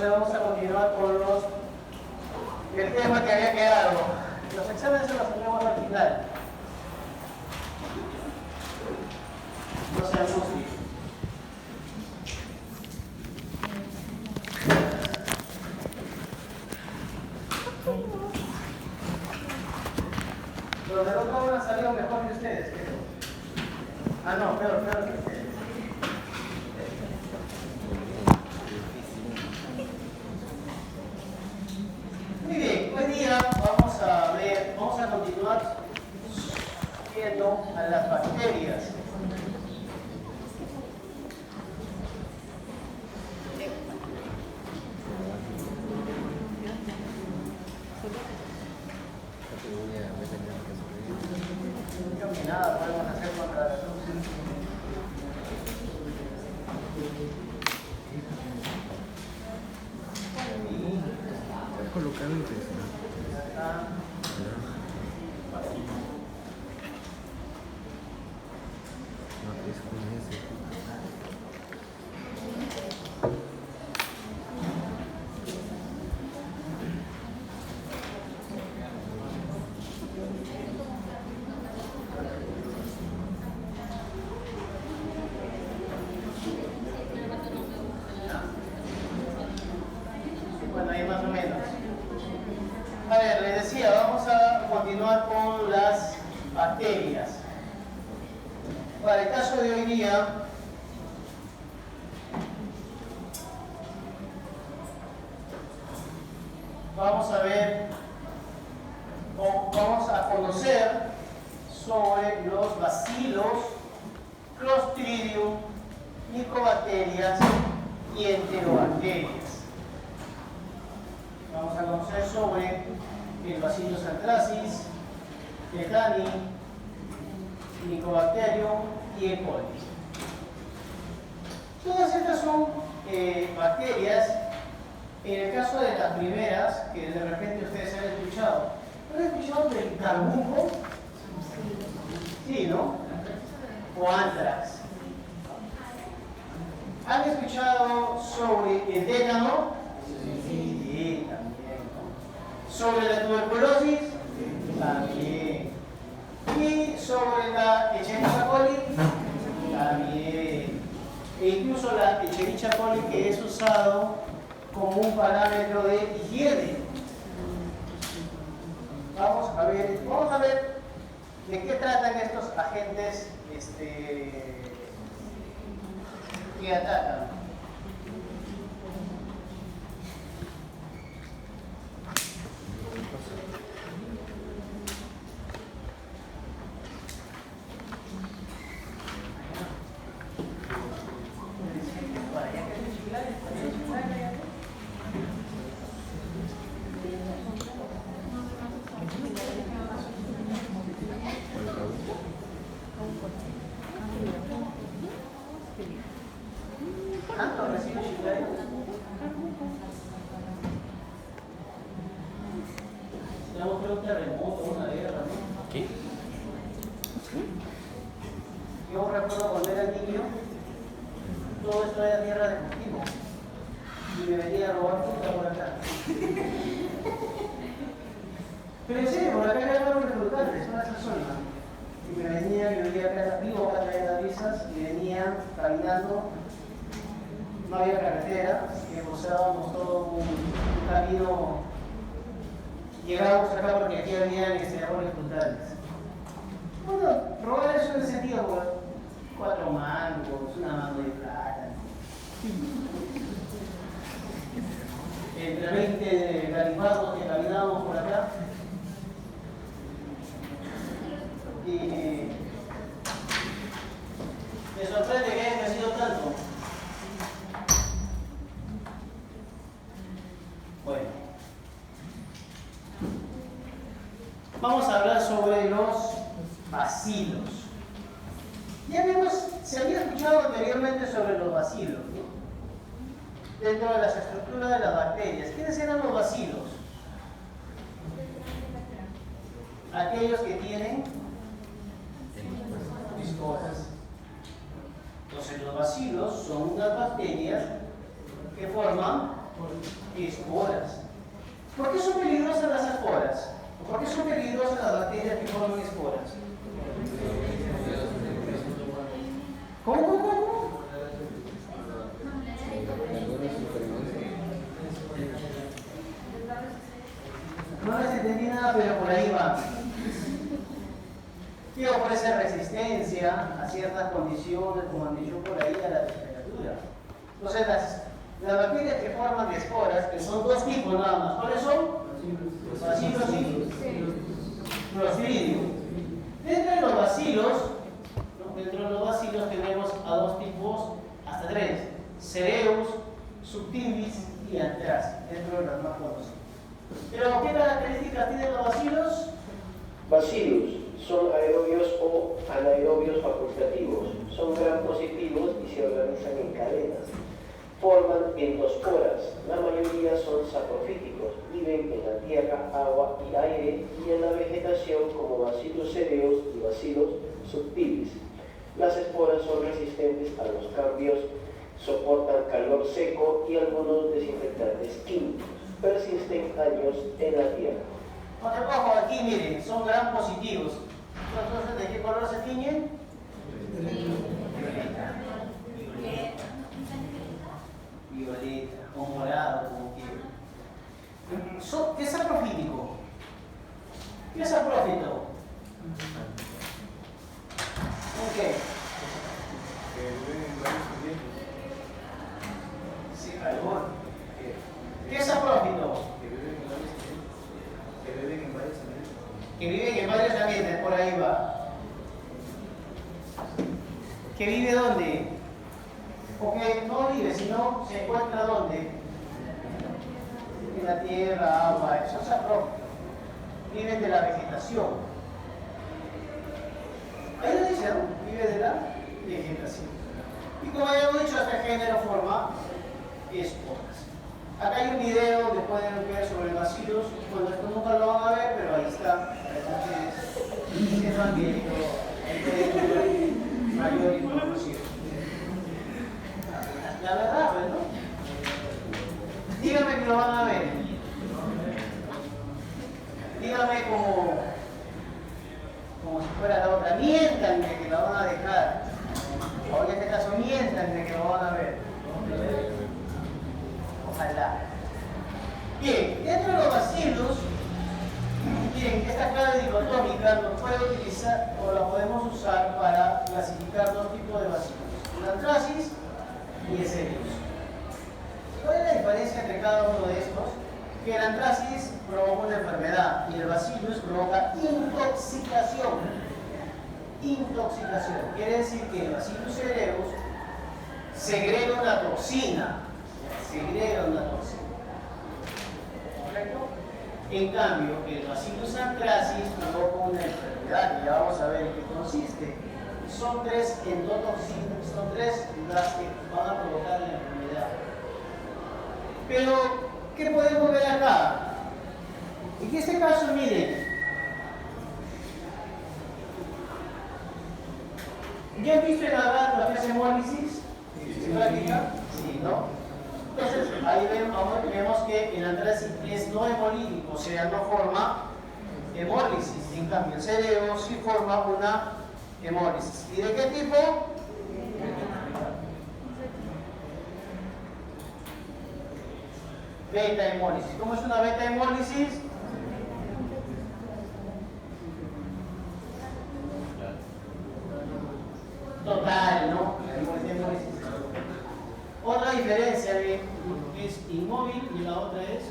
Entonces vamos a continuar con el tema que había quedado. Los exámenes se los tenemos al final. No se angustien. Los del otro han salido mejor que ustedes, creo. Ah, no, peor que ustedes. Muy bien, hoy día vamos a continuar viendo a las bacterias. Creo que nada podemos hacer contra la luz. Colocar el texto. No, es con ese. Bueno, ahí más o menos. A ver, les decía, vamos a continuar con las bacterias. Para el caso de hoy día, vamos a ver, o vamos a conocer sobre los bacilos, Clostridium, Mycobacterias y Enterobacterias. Vamos a conocer sobre el Bacillus anthracis, Tetani, Mycobacterium y E. coli. Todas estas son bacterias. En el caso de las primeras, que de repente ustedes han escuchado, ¿han escuchado del carbuco? Sí, ¿no? O anthrax. ¿Han escuchado sobre el tétano? Sí, también. ¿Sobre la tuberculosis? También. ¿Y sobre la Escherichia coli? También. E incluso la Escherichia coli, que es usado como un parámetro de higiene. Vamos a ver de qué tratan estos agentes que atacan. Un terremoto, una guerra, ¿no? ¿Qué? Yo recuerdo cuando era niño, todo esto era tierra de cultivo y me venía a robar fruta por acá. Pero en serio, por acá había árboles frutales, toda esa zona. Y me venía, yo vivía acá, vivo acá en las visas, y venía caminando, no había carretera, así que usábamos todo un camino. Llegábamos acá porque aquí había árboles frutales. Bueno, robar eso en el sentido, pues, 4 mangos, una mango de plátano. Entre 20 garibaldos que caminábamos por acá. Y me sorprende que haya crecido tanto. Bueno. Vamos a hablar sobre los bacilos. Se había escuchado anteriormente sobre los bacilos, ¿no? Dentro de las estructuras de las bacterias. ¿Quiénes eran los bacilos? Aquellos que tienen esporas. Entonces los bacilos son unas bacterias que forman Esporas. ¿Por qué son peligrosas las esporas? ¿Por qué son peligrosas las bacterias que forman esporas? ¿Cómo? No les entendí nada, pero por ahí va. Que ofrece resistencia a ciertas condiciones, como han dicho por ahí, a la temperatura. Entonces, las bacterias que forman esporas, que son dos tipos nada más, ¿cuáles son? Bacilos y Clostridium. Dentro de los bacilos tenemos a dos tipos, hasta tres: Cereus, Subtilis y Anthracis, dentro de las más conocidas. Pero, ¿qué características tienen los bacilos? Bacillus son aerobios o anaerobios facultativos. Son gram positivos y se organizan en cadenas. Forman endosporas. La mayoría son saprofíticos. Viven en la tierra, agua y aire y en la vegetación como Bacillus cereus y Bacillus subtilis. Las esporas son resistentes a los cambios, soportan calor seco y algunos desinfectantes químicos. Persisten años en la tierra. Ojo, aquí miren, son gram positivos. Entonces, ¿de qué color se tiñen? Violeta o morado, como quieran. ¿Qué es saprofítico? ¿Qué es saprófito? ¿Qué? Sí, algo. ¿Qué es saprófito? Que viven en varios ambientes, por ahí va. ¿Que vive dónde? Porque no vive, sino se encuentra dónde? En la tierra, agua, eso es saprófito. Viven de la vegetación. Ahí lo dice, ¿no? Vive de la vegetación. Y como ya hemos dicho, este género forma esporas. Acá hay un video donde pueden ver sobre bacilos. Bueno, esto nunca lo van a ver, pero ahí está. Entonces, sepan que hay mayor información. La verdad, pues, ¿no? Dígame que lo van a ver. Dígame como si fuera la otra. Miéntanme que la van a dejar. O en este caso, miéntanme que lo van a ver. Ojalá. Bien, dentro de los bacilos, bien, esta clave dicotómica nos puede utilizar o la podemos usar para clasificar dos tipos de bacilos: el Anthracis y el Cereus. ¿Cuál es la diferencia entre cada uno de estos? Que el Anthracis provoca una enfermedad y el Bacillus provoca intoxicación. Intoxicación. Quiere decir que el Bacillus cereus segrega una toxina. ¿Correcto? En cambio, el Bacillus anthracis provoca una enfermedad que ya vamos a ver en qué consiste. Son tres endotoxinas, son tres las que van a provocar la enfermedad. Pero, ¿qué podemos ver acá? En este caso, miren, ¿ya han visto en la que hace hemólisis? Sí, ¿no? Entonces, ahí vemos que el Anthracis es no hemolítico, o sea, no forma hemólisis. En cambio, el Cereus sí forma una hemólisis. ¿Y de qué tipo? Beta hemólisis. ¿Cómo es una beta hemólisis? Total, ¿no? Otra diferencia es inmóvil y la otra es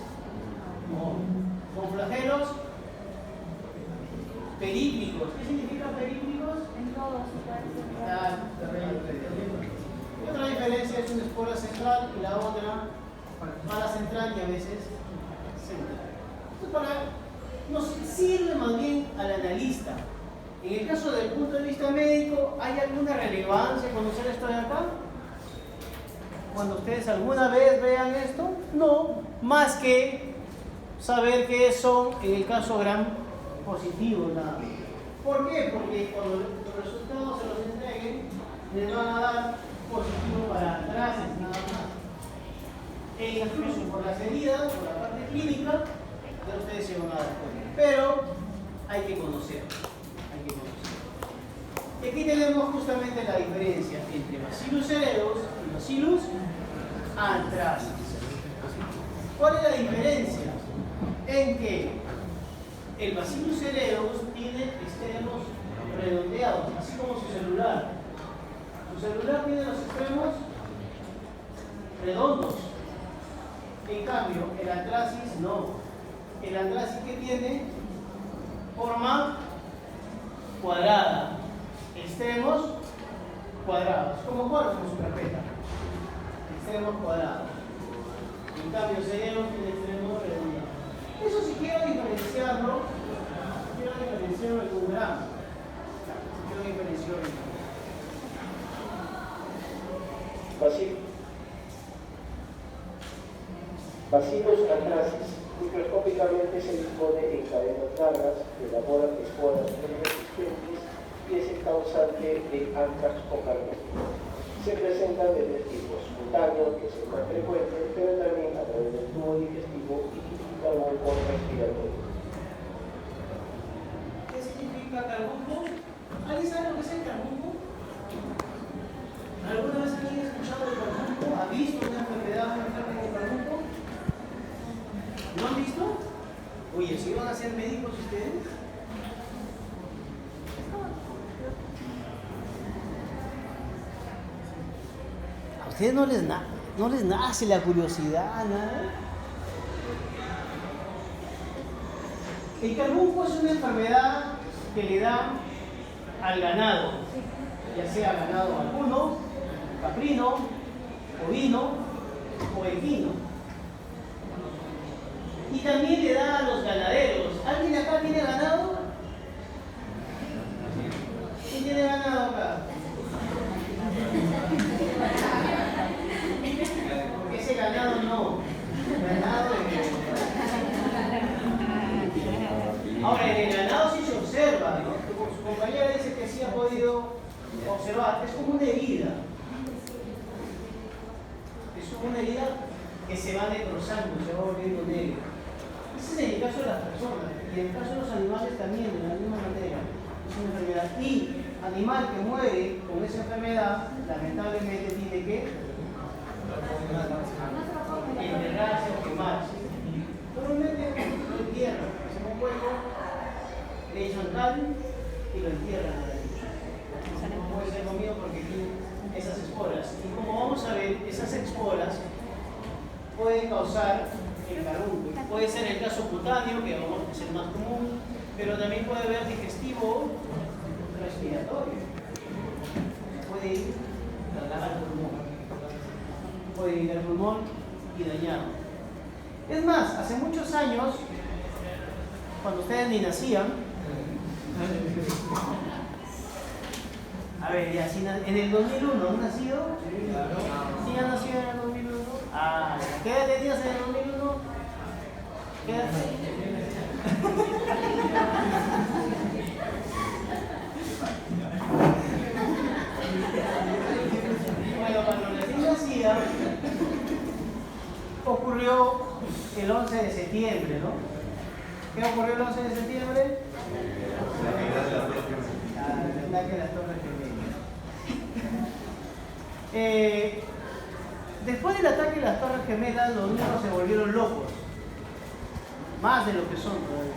móvil. Con flagelos períclicos. ¿Qué significa períclicos? En todos. Otra diferencia es una espora central y la otra paracentral y a veces central. Nos sirve más bien al analista. En el caso del punto de vista médico, ¿hay alguna relevancia conocer esto de acá? Cuando ustedes alguna vez vean esto, no, más que saber que son, en el caso gram positivos nada más. ¿Por qué? Porque cuando los resultados se los entreguen, les van a dar positivo para Anthracis nada más. e incluso por las heridas, por la parte clínica, ya ustedes se van a dar cuenta. Pero hay que conocer, hay que conocer. Y aquí tenemos justamente la diferencia entre Bacillus cereus y Bacillus anthracis. ¿Cuál es la diferencia? En que el Bacillus cereus tiene extremos redondeados, así como su celular. Su celular tiene los extremos redondos. En cambio, el anthracis no. El anthracis que tiene forma cuadrada, extremos cuadrados, como cuadros con su carpeta, extremos cuadrados. En cambio, el cerebro tiene extremos redondeados. Eso si quiero diferenciarlo, quiero diferenciarlo en un gramo. Quiero diferenciarlo en un gramo. Bacillus anthracis, microscópicamente se dispone en cadenas largas, que elaboran esporas muy resistentes y es el causante de anthrax o carbón. Se presentan de tres tipos: cutáneo, que es el más frecuente, pero también a través del tubo digestivo y carbón respiratorio. ¿Qué significa carbunco? ¿Alguien sabe lo que es el carbunco? ¿Alguna vez alguien ha escuchado el carbunco? ¿Ha visto una enfermedad enferma con carbunco? ¿No han visto? Oye, ¿si van a ser médicos ustedes? A ustedes no les nace la curiosidad, ¿no? El carbunco es una enfermedad que le da al ganado, ya sea ganado vacuno, caprino, ovino o equino. Y también le da a los ganaderos. ¿Alguien acá tiene ganado? ¿Quién tiene ganado acá? Porque ese ganado no. Ganado Ahora, en el ganado sí se observa, ¿no? Como su compañera dice que sí ha podido observar, es como una herida. Es como una herida que se va necrosando, se va volviendo negra. Ese es el caso de las personas, y en el caso de los animales también, de la misma manera. Es una enfermedad. Y animal que muere con esa enfermedad, lamentablemente tiene que enterrarse o quemarse. Normalmente lo entierran, hacen un hueco, le echan cal y lo entierran a la leche. No puede ser comido porque tiene esas esporas. Y como vamos a ver, esas esporas pueden causar el carbunco. Puede ser el caso cutáneo, que vamos a ser más común, pero también puede haber digestivo respiratorio. Puede ir al pulmón. Puede ir al pulmón y dañado. Es más, hace muchos años, cuando ustedes ni nacían, a ver, ya, en el 2001, ¿han nacido? ¿Sí han nacido en el 2001? Ah, ¿qué edad tenías en el 2001? ¿Qué edad? Bueno, cuando recién nacía, ocurrió el 11 de septiembre, ¿no? ¿Qué ocurrió el 11 de septiembre? El ataque de las Torres Gemelas. Después del ataque de las Torres Gemelas, los niños se volvieron locos. Más de lo que son todavía.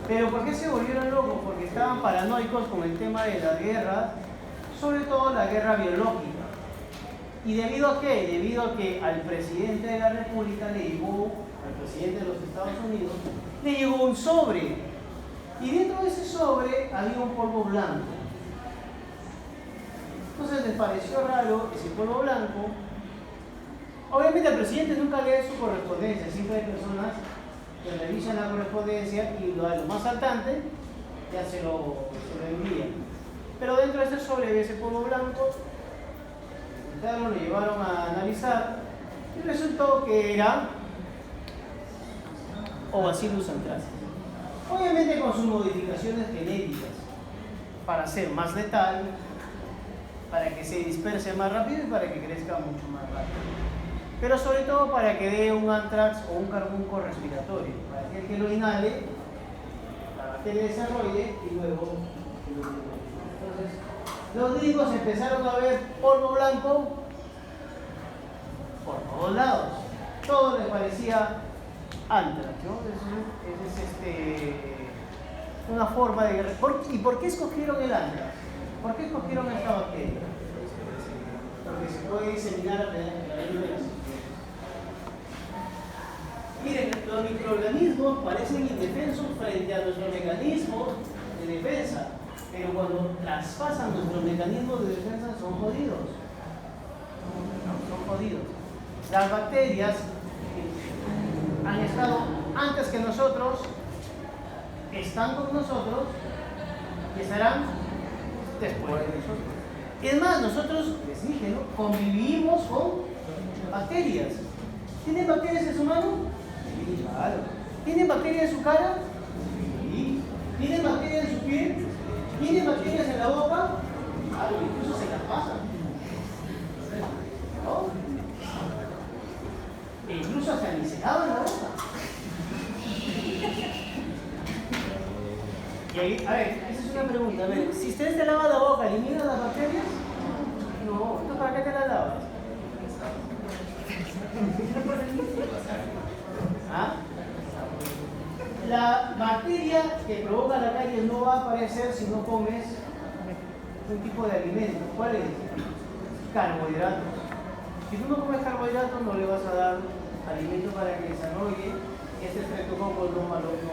¿Pero por qué se volvieron locos? Porque estaban paranoicos con el tema de las guerras, sobre todo la guerra biológica. ¿Y debido a qué? Debido a que al presidente de la República le llegó, al presidente de los Estados Unidos, le llegó un sobre. Y dentro de ese sobre había un polvo blanco. Entonces les pareció raro ese polvo blanco. Obviamente el presidente nunca lee su correspondencia, siempre hay personas que revisan la correspondencia y lo más saltante ya se lo envían. Pero dentro de ese sobre había ese polvo blanco, lo llevaron a analizar y resultó que era Bacillus anthracis. Obviamente con sus modificaciones genéticas para ser más letal, para que se disperse más rápido y para que crezca mucho más rápido. pero sobre todo para que dé un anthrax o un carbunco respiratorio, para que el que lo inhale, la bacteria desarrolle y luego lo inhale. Entonces, los gringos empezaron a ver polvo blanco por todos lados, todo les parecía anthrax, ¿no? Es una forma de... ¿Y por qué escogieron el anthrax? ¿Por qué escogieron esta bacteria? Porque se puede diseminar a través de las especies. Miren, los microorganismos parecen indefensos frente a nuestros mecanismos de defensa, pero cuando traspasan nuestros mecanismos de defensa son jodidos. Son jodidos. Las bacterias han estado antes que nosotros, están con nosotros y estarán después de nosotros. Es más, nosotros, les dije, ¿no?, convivimos con bacterias. ¿Tienen bacterias en su mano? Sí, claro. ¿Tienen bacterias en su cara? Sí. ¿Tienen bacterias en su piel? ¿Tienen bacterias en la boca? Claro, incluso se las pasan. ¿No? E incluso hasta ni se lavan la boca. Y ahí, a ver, esa es una pregunta. A ver, si ustedes te lavan la boca, ¿eliminan las bacterias? No, ¿entonces para qué te las lavas? ¿Ah? La bacteria que provoca la caries no va a aparecer si no comes un tipo de alimento. ¿Cuál es? Carbohidratos. Si tú no comes carbohidratos, no le vas a dar alimento para que desarrolle este estreptococcus no maligno.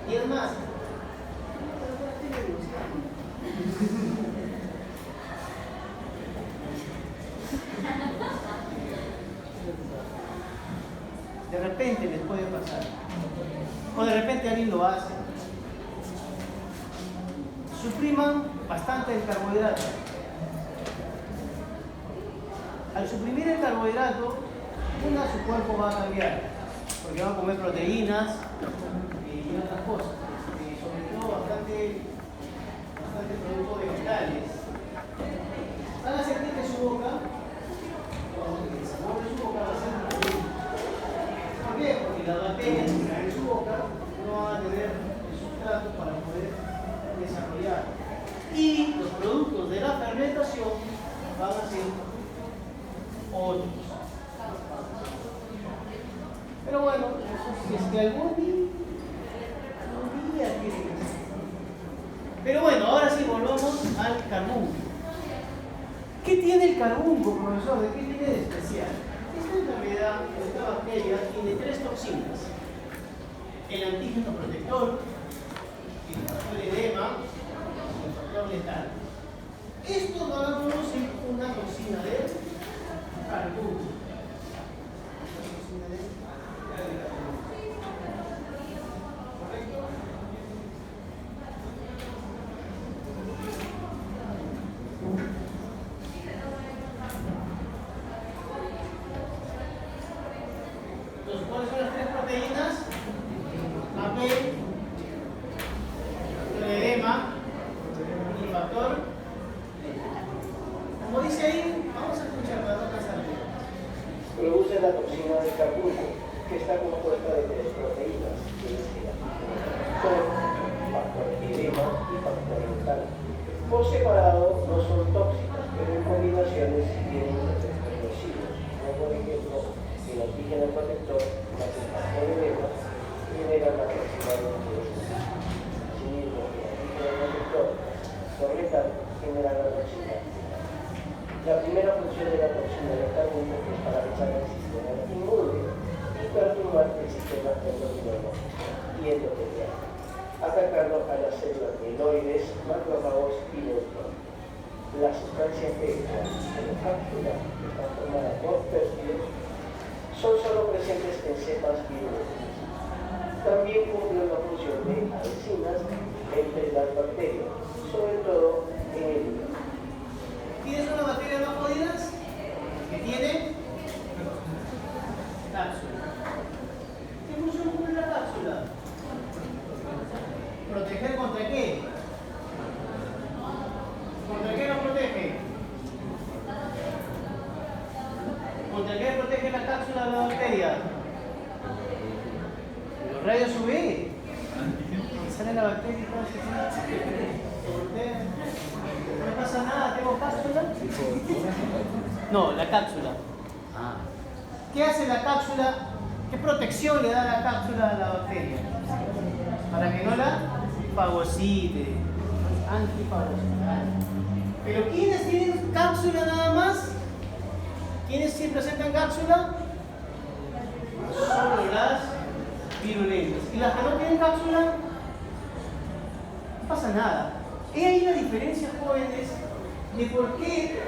Y es más, de repente les puede pasar, o de repente alguien lo hace. Supriman bastante el carbohidrato. Al suprimir el carbohidrato, su cuerpo va a cambiar, porque va a comer proteínas y otras cosas, sobre todo bastante productos vegetales. Van a sentir que su boca, el sabor de su boca va a ser distinto. ¿Por qué? Porque las bacterias que están en su boca no van a tener el sustrato para poder desarrollar. Y los productos de la fermentación van a ser otros. Pero bueno, si es que algún día tiene que ser. Pero bueno, ahora sí volvamos al carbunco. ¿Qué tiene el carbunco, profesor? ¿De qué tiene de especial? Esta enfermedad, esta bacteria, tiene 3 toxinas. El antígeno protector, el factor edema y el factor letal. Estos van a producir una toxina de carbunco. ¿Cuáles son las 3 proteínas? AP, edema y factor. Como dice ahí, vamos a escuchar para no pasar. Produce la toxina del carbunco, que está compuesta de 3 proteínas, que son factor edema y factor letal. Por separado no son tóxicas, pero en combinaciones tienen efectos nocivos, como por ejemplo el antígeno protector, más el factor edema, genera la toxina del carbunco. Asimismo, el antígeno protector, por letal, genera la toxina. La primera función de la toxina del carbunco es paralizar el sistema inmune y perturbar el sistema endocrinológico y endotelial, atacando a las células mieloides, macrófagos y neutrones. La sustancia beta en la cápsula, que está formada por péptidos, son solo presentes en cepas virulentes. También cumplen la función de alcinas entre las bacterias, sobre todo en el hígado. ¿Tienes una bacteria no jodidas? Que tiene cápsula. ¿Qué función cumple la cápsula? ¿Proteger contra qué? ¿Contra qué nos protege? ¿Contra qué protege la cápsula de la bacteria? Los rayos UV. Y sale la bacteria y todo se voltea. No pasa nada, tengo cápsula. No, la cápsula. ¿Qué hace la cápsula? ¿Qué protección le da la cápsula a la bacteria? Para que no la fagocite. Antifagocita. Pero ¿quiénes tienen cápsula nada más? ¿Quiénes sí presentan cápsula? Solo las virulentas. ¿Y las que no tienen cápsula? No pasa nada. He ahí la diferencia, jóvenes, de por qué.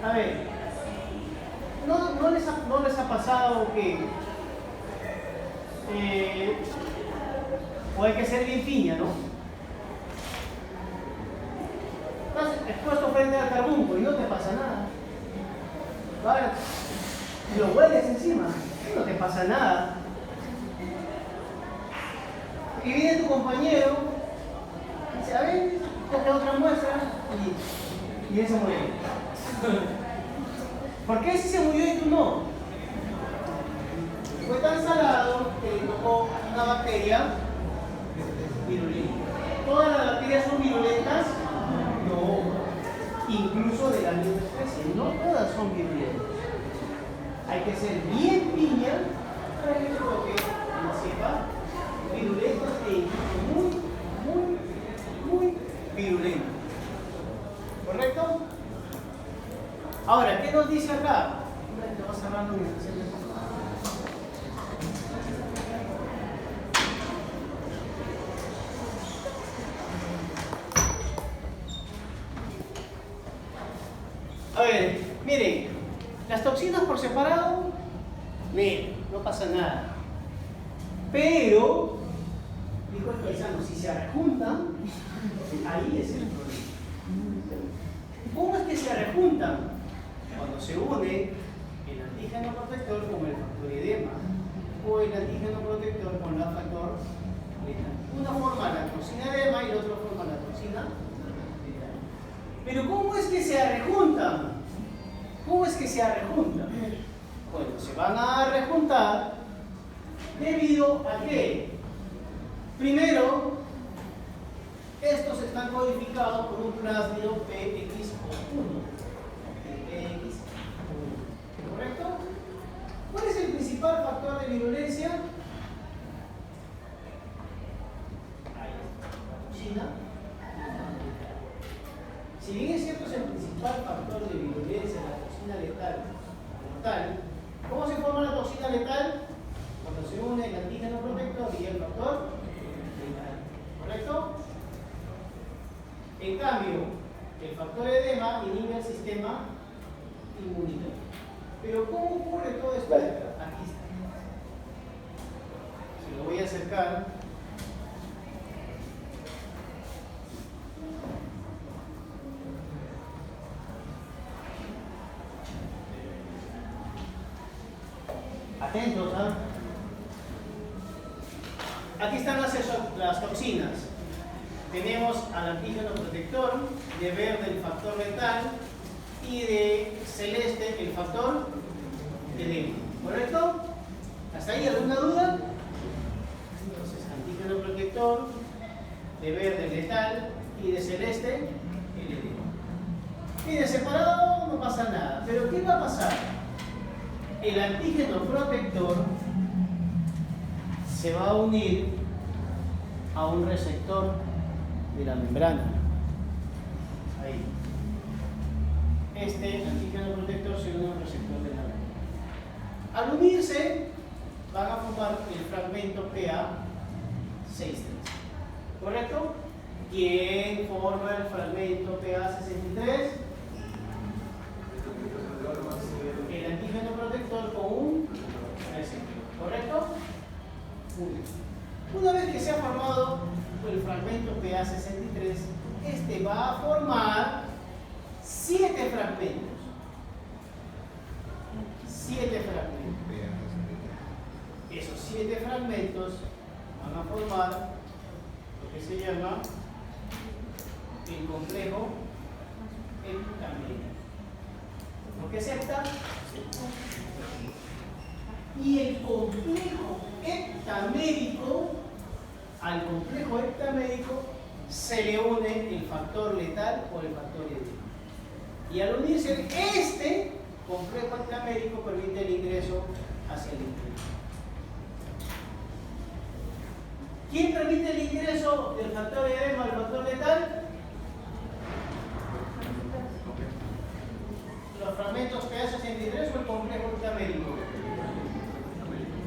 A ver, ¿no les ha pasado que o hay que ser bien piña, ¿no? Estás expuesto frente al carbunco y no te pasa nada. Ahora, lo hueles encima, no te pasa nada. Y viene tu compañero, y dice, a ver, coge otra muestra y él se muere. ¿Por qué si se murió y tú no? Fue tan salado que le tocó una bacteria virulenta. ¿Todas las bacterias son virulentas? No. Incluso de la misma especie. No todas son virulentas. Hay que ser bien piña para que le toque una cepa virulenta e muy virulenta. ¿Correcto? Ahora, ¿qué nos dice acá? Te vas cerrando mientras se me... A ver, miren, las toxinas por separado, miren, no pasa nada. Pero, dijo el paisano, si se rejuntan, ahí es el problema. ¿Cómo es que se rejuntan? Cuando se une el antígeno protector con el factor edema o el antígeno protector con el factor letal. Una forma la toxina edema y la otra forma la toxina letal. Pero ¿cómo es que se rejuntan? ¿Cómo es que se rejuntan? Bueno, se van a rejuntar debido a que, primero, estos están codificados por un plásmido PXO1. ¿Correcto? ¿Cuál es el principal factor de virulencia? Ahí está, la toxina. Si bien es cierto es el principal factor de virulencia, la toxina letal, mortal, ¿cómo se forma la toxina letal? Cuando se une el antígeno protector y el factor letal. ¿Correcto? En cambio, el factor edema inhibe el sistema inmunitario. Pero ¿cómo ocurre todo esto? Aquí está. Si lo voy a acercar. Atentos, ¿ah? Aquí están las toxinas. Tenemos al antígeno protector, de verde el factor letal y de celeste el factor edema. ¿Correcto? ¿Hasta ahí alguna duda? Entonces, antígeno protector, de verde el letal y de celeste el edema. Y de separado no pasa nada. Pero ¿qué va a pasar? El antígeno protector se va a unir a un receptor de la membrana. Ahí. Este antígeno protector se une a un receptor de la membrana. Al unirse, van a formar el fragmento PA63. ¿Correcto? ¿Quién forma el fragmento PA63? El antígeno protector con un receptor. ¿Correcto? Muy bien. Una vez que se ha formado el fragmento PA63, este va a formar 7 fragmentos. 7 fragmentos. Esos 7 fragmentos van a formar lo que se llama el complejo epitamelio. ¿Por qué septa? Y el complejo heptamérico, al complejo heptamérico se le une el factor letal o el factor edema. Y al unirse este complejo heptamérico permite el ingreso hacia el interior. ¿Quién permite el ingreso del factor edema al factor letal? Los fragmentos que hacen el ingreso o el complejo heptamérico.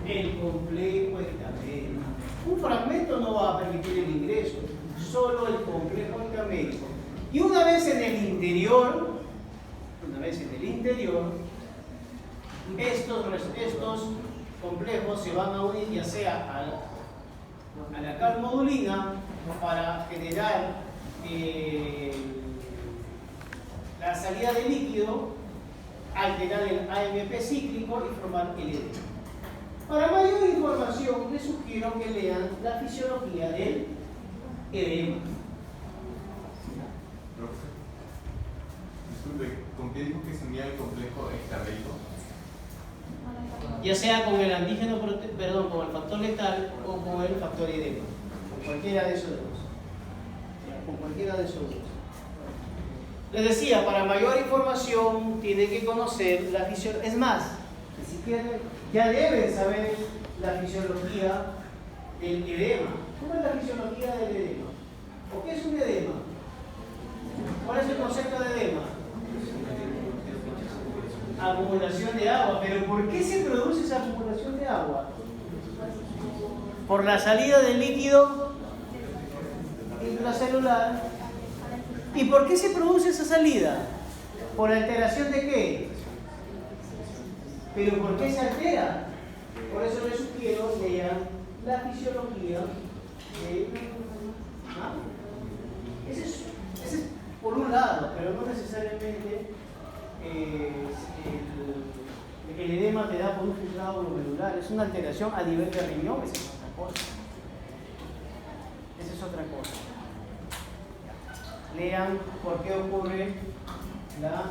El complejo heptamérico. Un fragmento no va a permitir el ingreso, solo el complejo heptamérico. Y una vez en el interior, estos complejos se van a unir ya sea a la calmodulina para generar la salida de líquido, alterar el AMP cíclico y formar el edema. Para mayor información les sugiero que lean la fisiología del edema. Disculpe, ¿con qué dijo que se unía el complejo heptamérico? Ya sea con el antígeno, con el factor letal o con el factor edema. Con cualquiera de esos dos. Con cualquiera de esos dos. Les decía, para mayor información tienen que conocer la fisiología. Es más, si quieren, ya deben saber la fisiología del edema. ¿Cómo es la fisiología del edema? ¿O qué es un edema? ¿Cuál es el concepto de edema? Acumulación de agua. ¿Pero por qué se produce esa acumulación de agua? Por la salida del líquido intracelular. ¿Y por qué se produce esa salida? ¿Por alteración de qué? ¿Pero por qué se altera? Por eso les sugiero que lean la fisiología de... ¿Ah? Ese es por un lado, pero no necesariamente el edema te da por un filtrado glomerular. Es una alteración a nivel de riñón, esa es otra cosa. Esa es otra cosa. Lean por qué ocurre la...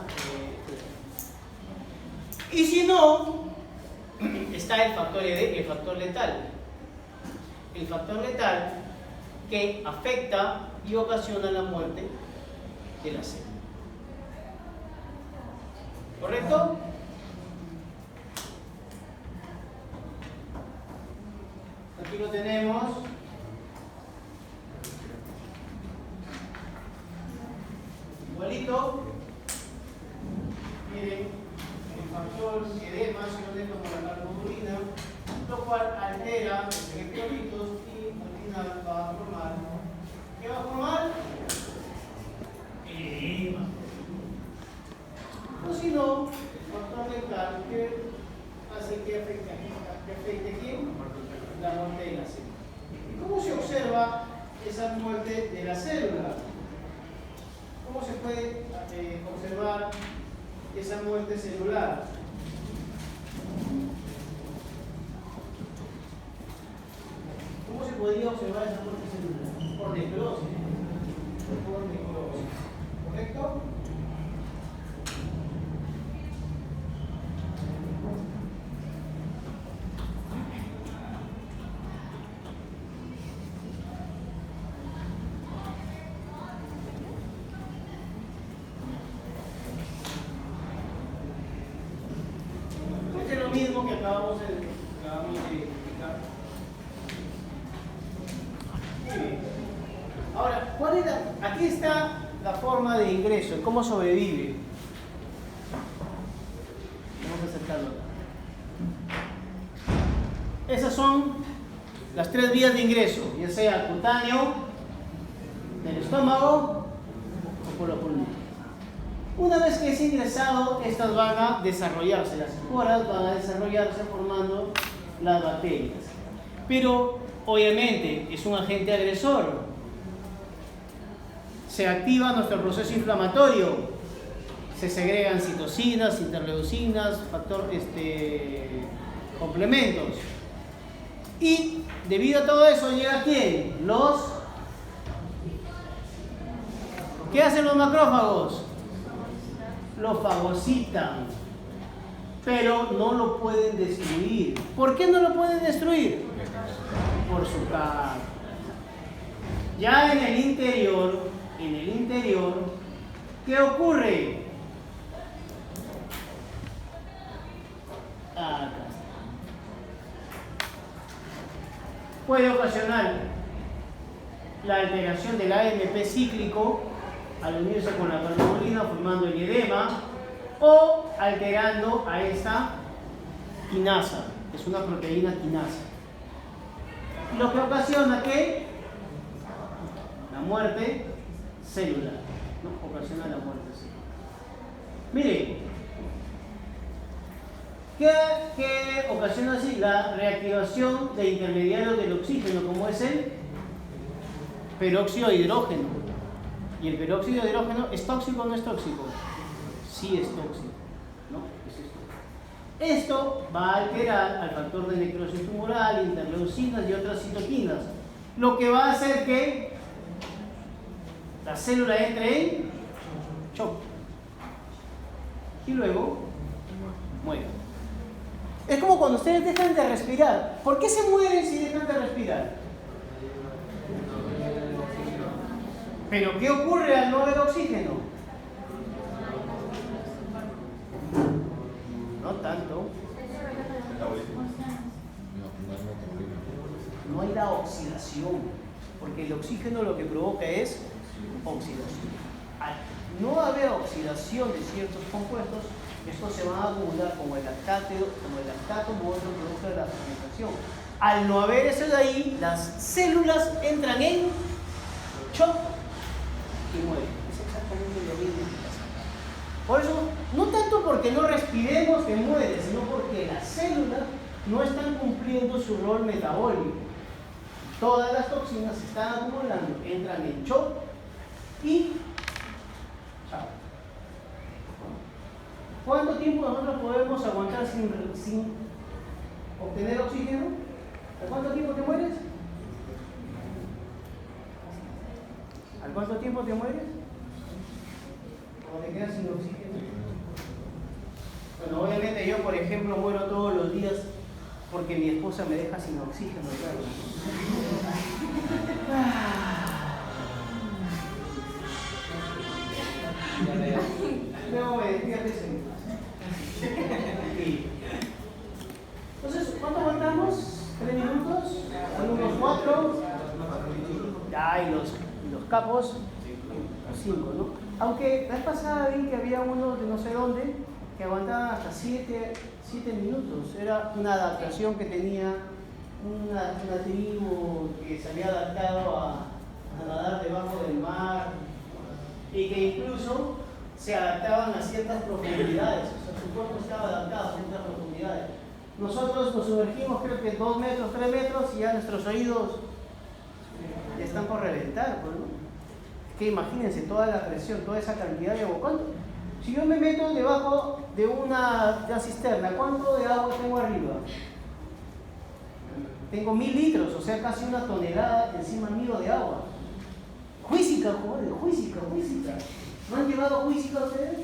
y si no, está el factor letal. El factor letal que afecta y ocasiona la muerte de la célula. ¿Correcto? Aquí lo tenemos. Igualito. Miren, el factor edema se lo dejo con la calmodulina, lo cual altera los electrolitos y al final va a formar. ¿Qué va a formar? Edema. O si no, el factor letal que hace que afecte a quién? La muerte de la célula. ¿Y cómo se observa esa muerte de la célula? ¿Cómo se puede observar esa muerte celular? ¿Cómo se podría observar esa muerte celular? Por necrosis. Por necrosis. ¿Correcto? Mismo que acabamos de explicar. Muy bien. Ahora, aquí está la forma de ingreso, cómo sobrevive. Vamos a acercarlo acá. Esas son las 3 vías de ingreso, ya sea cutáneo, del estómago o por los pulmones. Una vez que es ingresado, estas van a desarrollarse, las esporas van a desarrollarse formando las bacterias. Pero, obviamente, es un agente agresor. Se activa nuestro proceso inflamatorio. Se segregan citocinas, interleucinas, complementos. Y, debido a todo eso, llega ¿quién? ¿Qué hacen los macrófagos? lo fagocitan, pero no lo pueden destruir. ¿Por qué no lo pueden destruir? Por su capa. Ya en el interior, ¿qué ocurre? Acá. Puede ocasionar la alteración del AMP cíclico al unirse con la permolina formando el edema o alterando a esta quinasa, que es una proteína quinasa. Lo que ocasiona que la muerte celular, ¿no? Ocasiona la muerte celular. Miren, ¿qué ocasiona así? La reactivación de intermediarios del oxígeno, como es el peróxido de hidrógeno. ¿Y el peróxido de hidrógeno es tóxico o no es tóxico? Sí es tóxico, ¿no? Esto va a alterar al factor de necrosis tumoral, interleucinas y otras citoquinas, lo que va a hacer que la célula entre en shock y luego muere. Es como cuando ustedes dejan de respirar. ¿Por qué se mueren si dejan de respirar? ¿Pero qué ocurre al no haber oxígeno? No tanto. No hay la oxidación, porque el oxígeno lo que provoca es oxidación. Al no haber oxidación de ciertos compuestos, estos se van a acumular como el lactato u otro producto de la fermentación. Al no haber eso de ahí, las células entran en shock y mueren. Es exactamente lo mismo que pasa. Por eso, no tanto porque no respiremos que muere, sino porque las células no están cumpliendo su rol metabólico. Todas las toxinas se están acumulando, entran en shock y chao. ¿Cuánto tiempo nosotros podemos aguantar sin obtener oxígeno? ¿A cuánto tiempo te mueres? ¿A cuánto tiempo te mueres? ¿O te quedas sin oxígeno? Bueno, obviamente yo, por ejemplo, muero todos los días porque mi esposa me deja sin oxígeno, claro. No, fíjate eso. Entonces, ¿cuánto aguantamos? ¿3 minutos? ¿Son unos 4? Ya, y los capos, 5, ¿no? Aunque la vez pasada vi que había uno de no sé dónde que aguantaba hasta 7 minutos. Era una adaptación que tenía una tribu que se había adaptado a nadar debajo del mar y que incluso se adaptaban a ciertas profundidades. O sea, su cuerpo estaba adaptado a ciertas profundidades. Nosotros nos sumergimos creo que 2 metros, 3 metros y ya nuestros oídos están por reventar, pues, ¿no? Es que imagínense toda la presión, toda esa cantidad de agua. ¿Cuánto? Si yo me meto debajo de una cisterna, ¿cuánto de agua tengo arriba? Tengo 1000 litros, o sea, casi una tonelada encima mío de agua. Juísica, joder, juísica. ¿No han llevado juísica ustedes?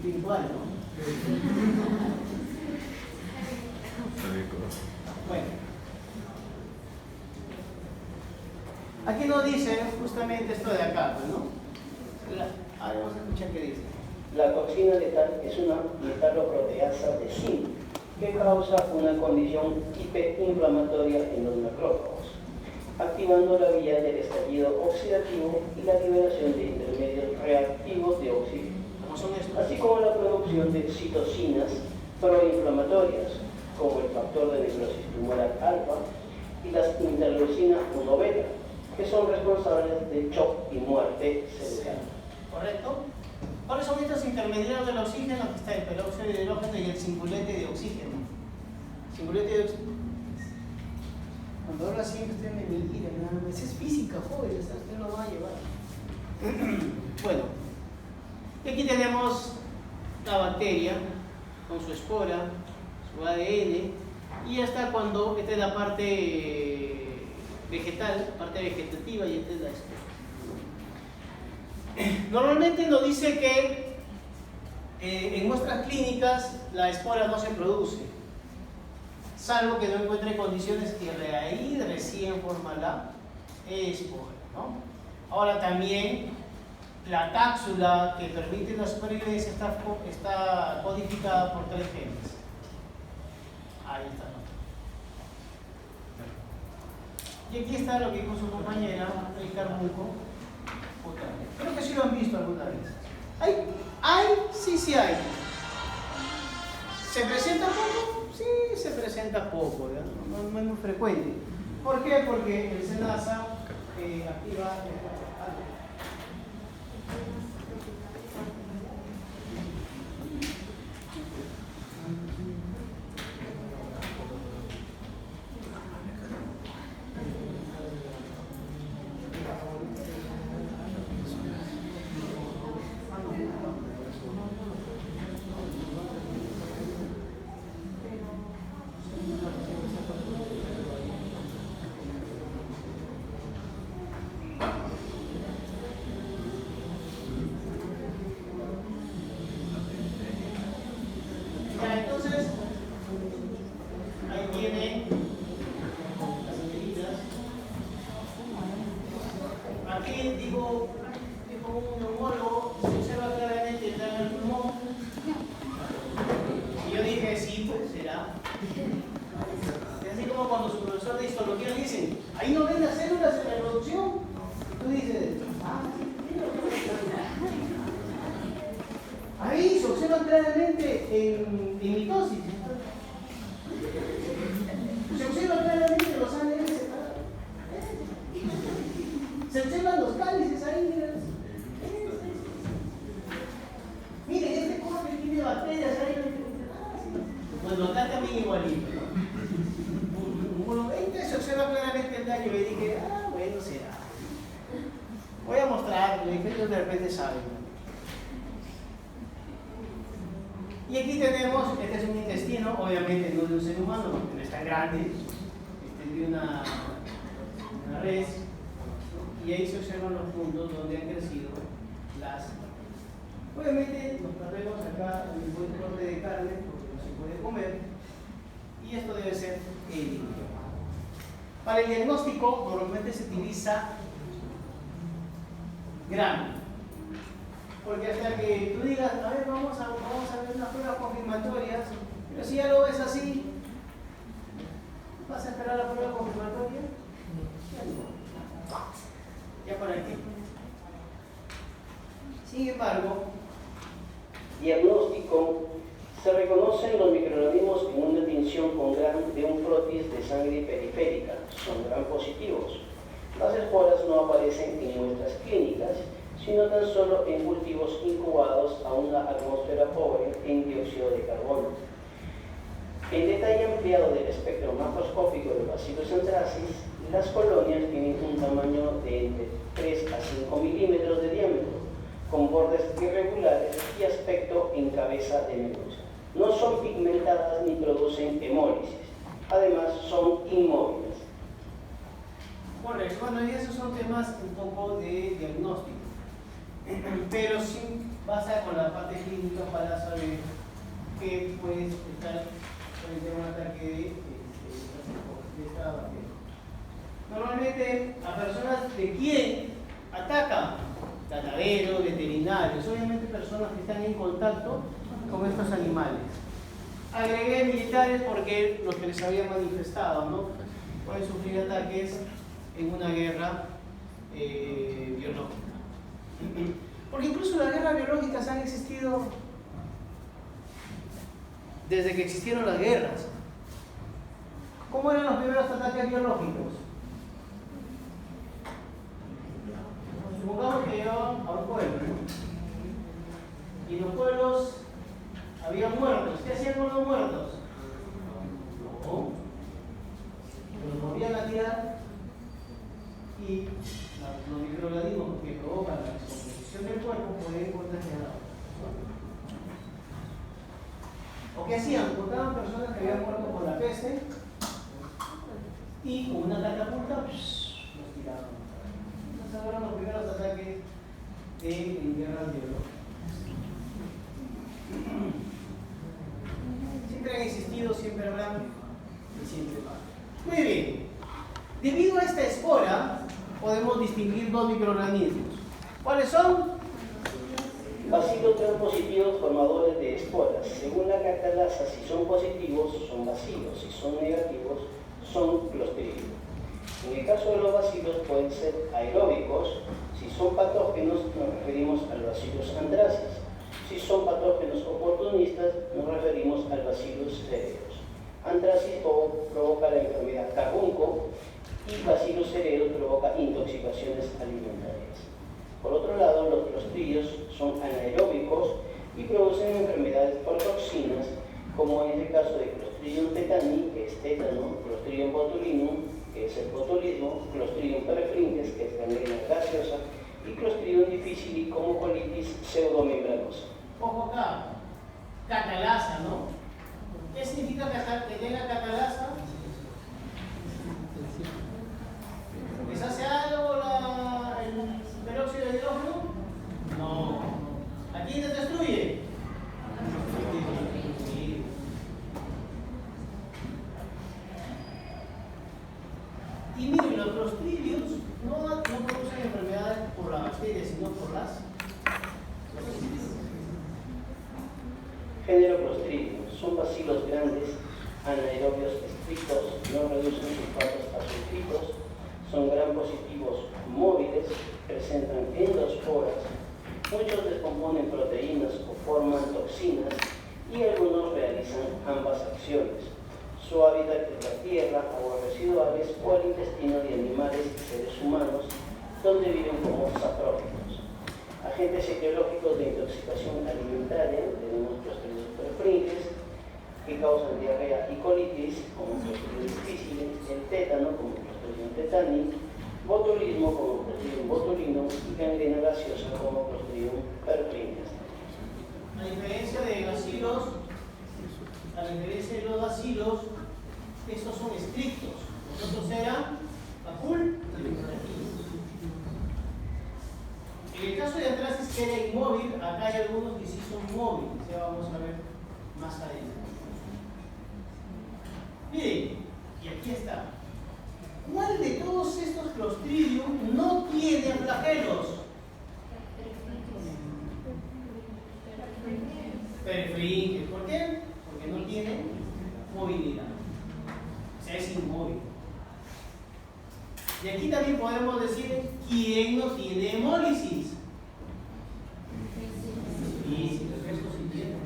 Virtual, ¿no? Bueno. Aquí nos dice justamente esto de acá, ¿no? Ahora vamos a escuchar qué dice. La toxina letal es una metaloproteasa de zinc que causa una condición hiperinflamatoria en los macrófagos, activando la vía del estallido oxidativo y la liberación de intermedios reactivos de oxígeno, ¿Cómo son estos? así como la producción de citocinas proinflamatorias, como el factor de necrosis tumoral alfa y las interleucinas 1 beta, que son responsables de shock y muerte cerebral. ¿Correcto? ¿Cuáles son estos intermediarios del oxígeno? Aquí está el peróxido de hidrógeno y el cingulete de oxígeno. Cingulete de oxígeno. Cuando hablo así, usted me mira, ¿no? Esa es física, joven, usted lo va a llevar. Bueno, y aquí tenemos la bacteria con su espora, su ADN, y hasta cuando esta es la parte vegetal, parte vegetativa, y esta es la espora. Normalmente nos dice que en muestras clínicas la espora no se produce, salvo que no encuentre condiciones y ahí recién forma la espora, ¿no? Ahora también la cápsula que permite la supervivencia está codificada por 3 genes. Ahí está. Y aquí está lo que dijo su compañera, el carbuco. Creo que sí lo han visto alguna vez. ¿Hay? Sí hay. ¿Se presenta poco? Sí, se presenta poco, ¿no? No es muy frecuente. ¿Por qué? Porque el SENASA activa Y aquí tenemos, este es un intestino, obviamente no de un ser humano, porque no es tan grande, este es de una res, y ahí se observan los puntos donde han crecido las. Obviamente nos perdemos acá en el buen corte de carne, porque no se puede comer, y esto debe ser limpio. Para el diagnóstico normalmente se utiliza gramo. Porque hasta que tú digas, a ver, vamos a ver unas pruebas confirmatorias, pero si ya lo ves así, ¿vas a esperar la prueba confirmatoria? Ya para qué. Sin embargo, diagnóstico: se reconocen los microorganismos en una tinción con gram de un protis de sangre periférica, son gram positivos. Las esporas no aparecen en muestras clínicas, sino tan solo en cultivos incubados a una atmósfera pobre en dióxido de carbono. En detalle ampliado del espectro macroscópico de Bacillus anthracis, las colonias tienen un tamaño de entre 3 a 5 milímetros de diámetro, con bordes irregulares y aspecto en cabeza de medusa. No son pigmentadas ni producen hemólisis, además son inmóviles. Correcto, bueno, y esos son temas un poco de diagnóstico. Pero sí basta con la parte clínica para saber que puedes estar frente a un ataque de esta bacteria. Normalmente a personas de quién atacan, ganaderos, veterinarios, obviamente personas que están en contacto con estos animales. Agregué militares porque los que les había manifestado, ¿no? Pueden sufrir ataques en una guerra biológica. Porque incluso las guerras biológicas han existido desde que existieron las guerras. ¿Cómo eran los primeros ataques biológicos? Supongamos que llegaban a un pueblo, ¿no? Y en los pueblos había muertos. ¿Qué hacían con los muertos? No. Los volvían a tirar y los microorganismos que provocan la descomposición del cuerpo pueden contagiar. ¿O qué hacían? Buscaban personas que habían muerto por la peste y con una catapulta los tiraban. Entonces fueron los primeros ataques en guerras biológicas. podemos distinguir dos microorganismos. ¿Cuáles son? Bacilos gram-positivos formadores de esporas. Según la catalasa, si son positivos, son bacilos. Si son negativos, son clostridios. En el caso de los bacilos pueden ser aeróbicos. Si son patógenos, nos referimos al bacillus anthracis. Si son patógenos oportunistas, nos referimos al bacillus cereus. Anthracis provoca la enfermedad carbunco y bacillus cereus provoca intoxicaciones alimentarias. Por otro lado, los clostridios son anaeróbicos y producen enfermedades por toxinas, como en el caso de Clostridium tetani, que es tétano, Clostridium botulinum, que es el botulismo, Clostridium perfringens, que es gangrena gaseosa, y Clostridium difficile como colitis pseudomembranosa. Ojo acá, catalasa, ¿no? ¿Qué significa que tenga catalasa? ¿Les hace algo el peróxido de hidrógeno? No. ¿A quién te destruye? Y miren, los clostridios no producen enfermedades por la bacteria, sino por las... Género Clostridium. Son bacilos grandes, anaerobios estrictos, no reducen sulfatos a sulfitos, son gram-positivos móviles, presentan endosporas, muchos descomponen proteínas o forman toxinas y algunos realizan ambas acciones. Su hábitat es la tierra, aguas residuales o el intestino de animales y seres humanos, donde viven como saprófitos. Agentes etiológicos de intoxicación alimentaria, tenemos Clostridium perfringens, que causan diarrea y colitis, como Clostridium difficile, el tétano, como Clostridium tetani, botulismo, como Clostridium botulinum, y gangrena gaseosa, como Clostridium perfringens. A diferencia de bacilos, a diferencia de los bacilos, estos son estrictos. Nosotros eran facultativos. En el caso de Anthracis, que era inmóvil, acá hay algunos que sí son móviles, ya vamos a ver más adelante. Miren, y aquí está. ¿Cuál de todos estos Clostridium no tiene flagelos? Perfringens. ¿Por qué? Porque no tiene movilidad. O sea, es inmóvil. Y aquí también podemos decir quién no tiene hemólisis. Sí, el resto sí tiene.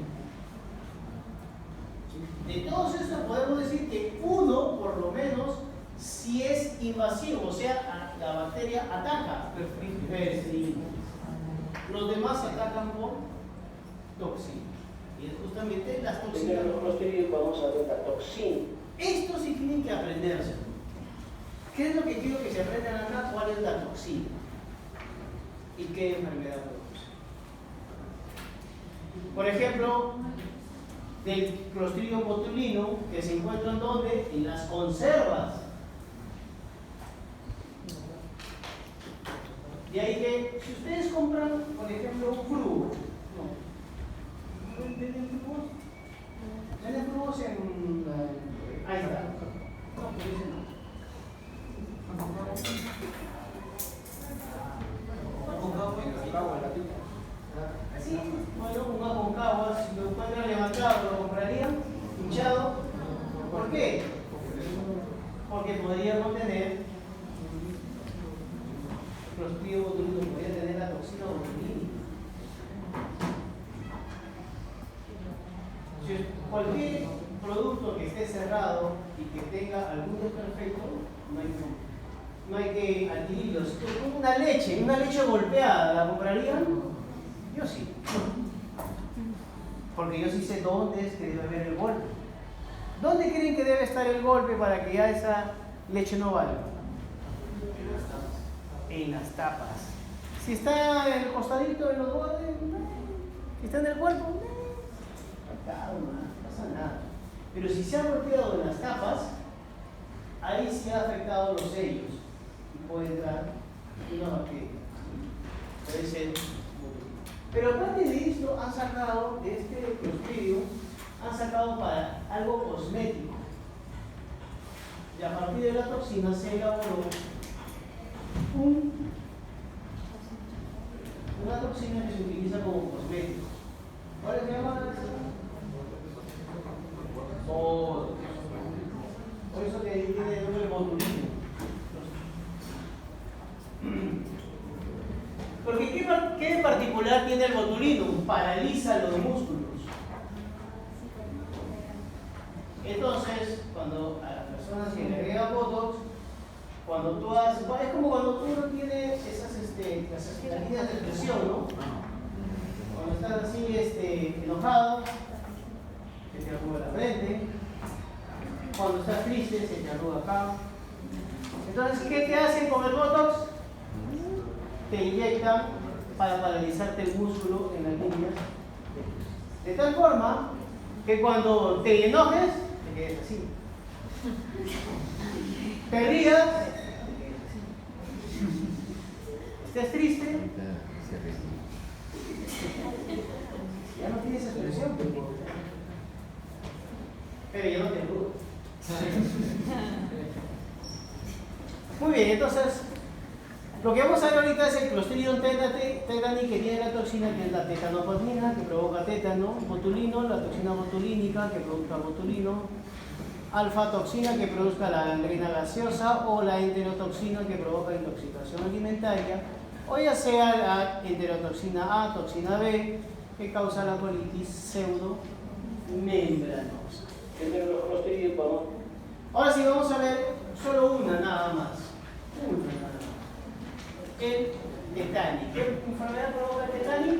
De todos estos podemos decir que uno, por lo menos, si es invasivo, o sea, la bacteria ataca. Perfringens. Los demás se atacan por toxinas. Y es justamente las toxinas. Primero los Clostridium vamos a ver la toxina. Esto sí tienen que aprenderse. ¿Qué es lo que quiero que se aprendan acá? ¿Cuál es la toxina? ¿Y qué enfermedad produce? Por ejemplo, del Clostridium botulinum, que se encuentra en ¿dónde? En las conservas. De ahí que, si ustedes compran, por ejemplo, un frugo, ¿venden frugos? ¿Venden frugos en... ahí está. No, pero ese no. Sí, bueno, un Aconcagua, si lo encuentran levantado, ¿lo comprarían? ¿Hinchado? ¿Por qué? Porque podría contener Clostridium botulinum, podría tener la toxina botulínica. Si cualquier producto que esté cerrado y que tenga algún desperfecto, no hay que adquirirlos. Una leche golpeada, ¿la comprarían? Yo sí. Porque yo sí sé dónde es que debe haber el golpe. ¿Dónde creen que debe estar el golpe para que ya esa leche no valga? En las tapas. Si está en el costadito, en los bordes, si está en el cuerpo, no pasa nada. Pero si se ha golpeado en las tapas, ahí se ha afectado los sellos y puede entrar una bacteria. Puede ser. Pero aparte de esto, han sacado de este Clostridium, han sacado para algo cosmético. Y a partir de la toxina se elaboró una toxina que se utiliza como cosmético. ¿Cuál se llama? Por eso que tiene el nombre de botulino. Porque ¿qué en particular tiene el botulino? Paraliza los músculos. Entonces, cuando a las personas que le agregan botox, cuando tú haces, es como cuando tú no tienes esas las líneas de expresión, ¿no? Cuando estás así enojado, se te arruga la frente. Cuando estás triste, se te arruga acá. Entonces, ¿qué te hacen con el botox? Te inyectan para paralizarte el músculo en las líneas. De tal forma que cuando te enojes, te quedes así. Te rías, estés triste, ya no tienes expresión, pero ya no te arrugas. Muy bien, entonces lo que vamos a ver ahorita es el Clostridium tetani, que tiene la toxina que es la tetanoplasmina, que provoca tétano, botulino, la toxina botulínica que produzca botulino, alfa toxina que produzca la gangrena gaseosa o la enterotoxina que provoca intoxicación alimentaria, o ya sea la enterotoxina A, toxina B, que causa la colitis pseudomembranosa. Entre los Clostridium vamos. Ahora sí vamos a ver solo una nada más. Una nada más. El tetani. ¿Qué enfermedad provoca el tetani?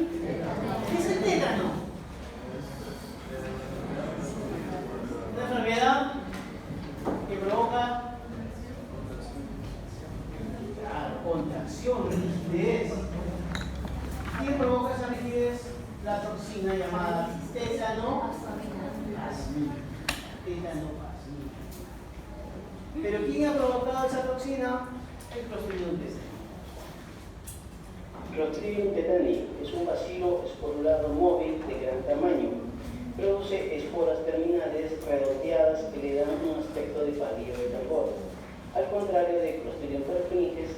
¿Qué es el tétano? Una enfermedad que provoca contracción, rigidez. ¿Quién provoca esa rigidez? La toxina llamada tetanoplasmina. Pero ¿quién ha provocado esa toxina? El Clostridium tetani. Clostridium tetani es un bacilo esporulado móvil de gran tamaño. Produce esporas terminales redondeadas que le dan un aspecto de palillo de tambor. Al contrario de Clostridium perfringens,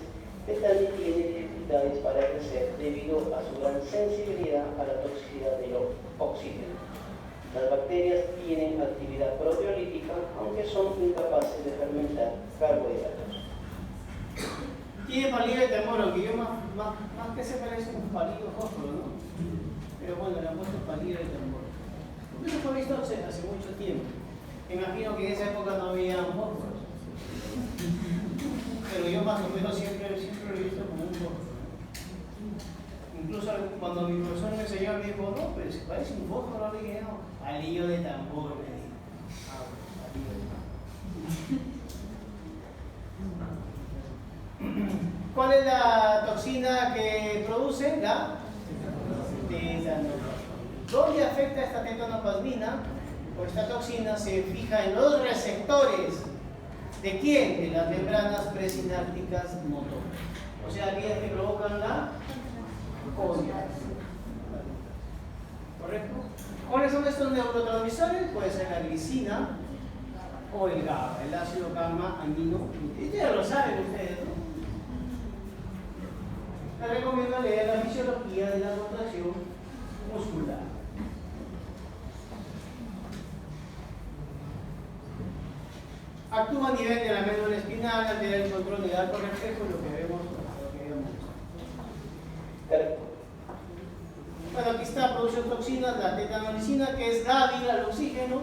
tetani tiene dificultades para crecer debido a su gran sensibilidad a la toxicidad del oxígeno. Las bacterias tienen actividad proteolítica, aunque son incapaces de fermentar carbohidratos. Tiene palillo de tambor, aunque yo más que se parece un palillo fósforo, ¿no? Pero bueno, le han puesto palillo de tambor. Eso fue visto hace mucho tiempo. Me imagino que en esa época no había fósforos. Pero yo más o menos siempre lo he visto como un fósforo. Incluso cuando mi profesor me enseñó, me dijo, no, pero se parece un fósforo, le dije, no, palillo de tambor, me dijo. Palillo de tambor. ¿Cuál es la toxina que produce? La tetanoplasmina. ¿Dónde afecta esta tetanoplasmina? Pues esta toxina se fija en los receptores. ¿De quién? De las membranas presinápticas motoras. O sea, aquellas que provocan la coagulación. ¿Correcto? ¿Cuáles son estos neurotransmisores? Puede ser la glicina o el GABA, el ácido gamma amino. Esto ya lo saben ustedes, ¿no? Les recomiendo leer la fisiología de la contracción muscular. Actúa a nivel de la médula espinal, altera el control de arco reflejo, lo que vemos. Bueno, aquí está, produce toxinas, la tetanolicina, que es débil al oxígeno,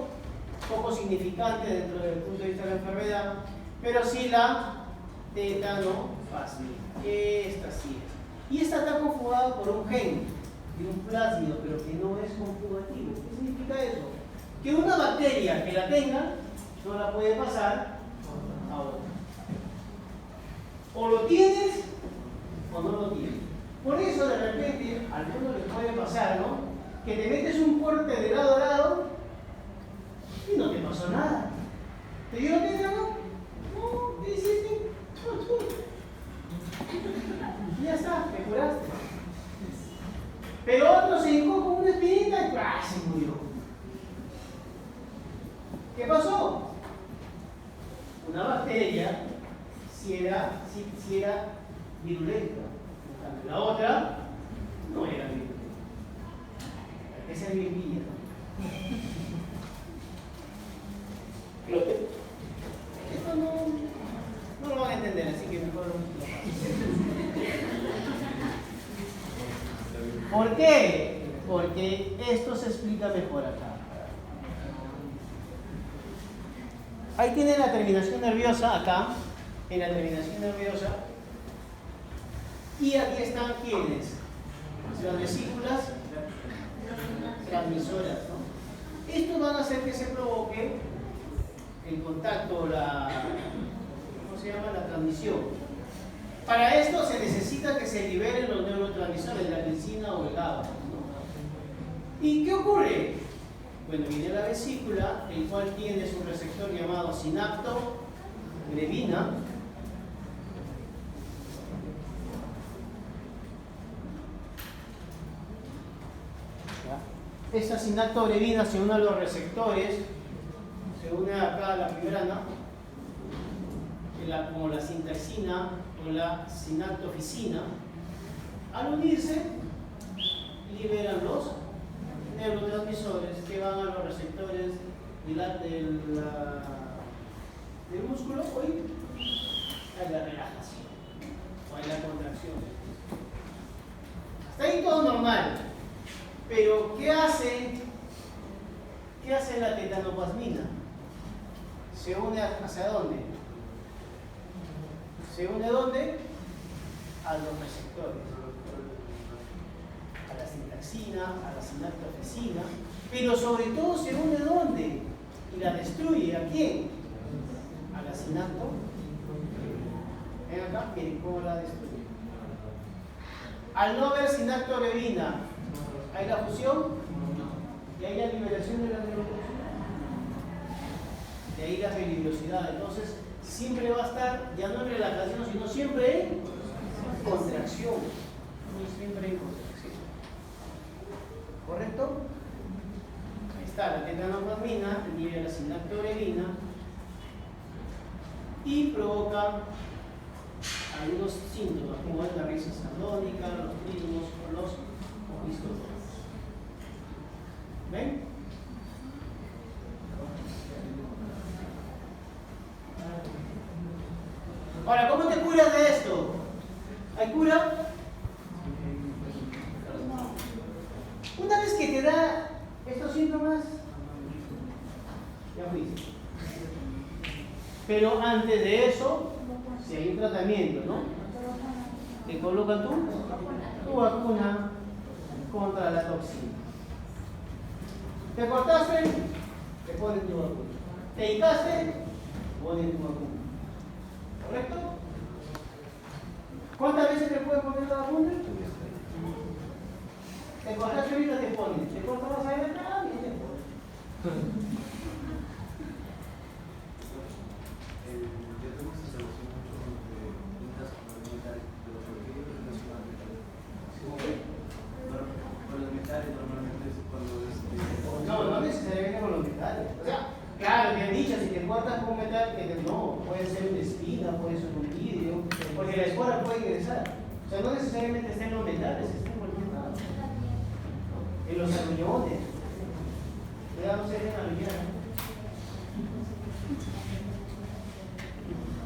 poco significante dentro del punto de vista de la enfermedad, pero sí la tetanoplasmina. Esta sí es. Y esta está conjugada por un gen de un plásmido, pero que no es conjugativo. ¿Qué significa eso? Que una bacteria que la tenga no la puede pasar a otra. O lo tienes o no lo tienes. Por eso de repente a algunos les puede pasar, ¿no? Que te metes un corte de lado a lado y no te pasó nada. ¿Te dio tétano? No, ¿qué hiciste? Y ya está, te curaste. Pero otro se hincó con una espinita y ¡ah! Se murió. ¿Qué pasó? Una bacteria, si era virulenta. La otra no era virulenta. Esa es mi pilla. Clotet. Esto no lo van a entender, así que mejor lo paso. ¿Por qué? Porque esto se explica mejor acá. Ahí tiene la terminación nerviosa, acá, en la terminación nerviosa. Y aquí están ¿quiénes? Las vesículas transmisoras, ¿no? Estos van a hacer que se provoque el contacto, ¿cómo se llama? La transmisión. Para esto se necesita que se liberen los neurotransmisores, la glicina o el GABA, ¿no? ¿Y qué ocurre? Bueno, viene la vesícula, el cual tiene su receptor llamado sinaptogrelina. Esa sinaptogrelina se une a los receptores, se une acá a la fibrana, como la sintaxina o la sinaptoficina. Al unirse, liberan los neurotransmisores que van a los receptores del músculo o hay la relajación o hay la contracción. Hasta ahí todo normal. Pero ¿qué hace la tetanoplasmina? ¿Se une hacia dónde? ¿Se une dónde? A los receptores. A la sintaxina, a la sinaptoficina, pero sobre todo se une ¿dónde? Y la destruye. ¿A quién? A la sinapto. Ven acá, miren cómo la destruye. Al no ver sinaptogrelina, ¿hay la fusión? ¿Y hay la liberación de la neurotoxina? De ahí la peligrosidad. Entonces, siempre va a estar, ya no en relajación, sino siempre en contracción. No siempre en contracción. ¿Correcto? Ahí está, la tetanoplasmina libera la sinaptogrelina y provoca algunos síntomas, como es la risa sardónica, los trismos o los ojitos. ¿Ven? Ahora, ¿cómo te curas de esto? ¿Hay cura? Una vez que te da estos síntomas, ya fuiste. Pero antes de eso, si hay un tratamiento, ¿no? Te colocan tu vacuna contra la toxina. ¿Te cortaste? Te ponen tu vacuna. ¿Te hincaste? Te ponen tu vacuna. ¿Correcto? ¿Cuántas veces te pueden poner la vacuna? Te cortaste ahorita, te ponen. Te cortas más adelante, y te ponen. No necesariamente con los metales. O sea, claro, me han dicho, si te cortas con un metal, no, puede ser una espina, puede ser un vidrio, porque la espora puede ingresar. O sea, no necesariamente está en los metales, está en cualquier lado. En los aruñones. Cuidado, no se dejen aruñar.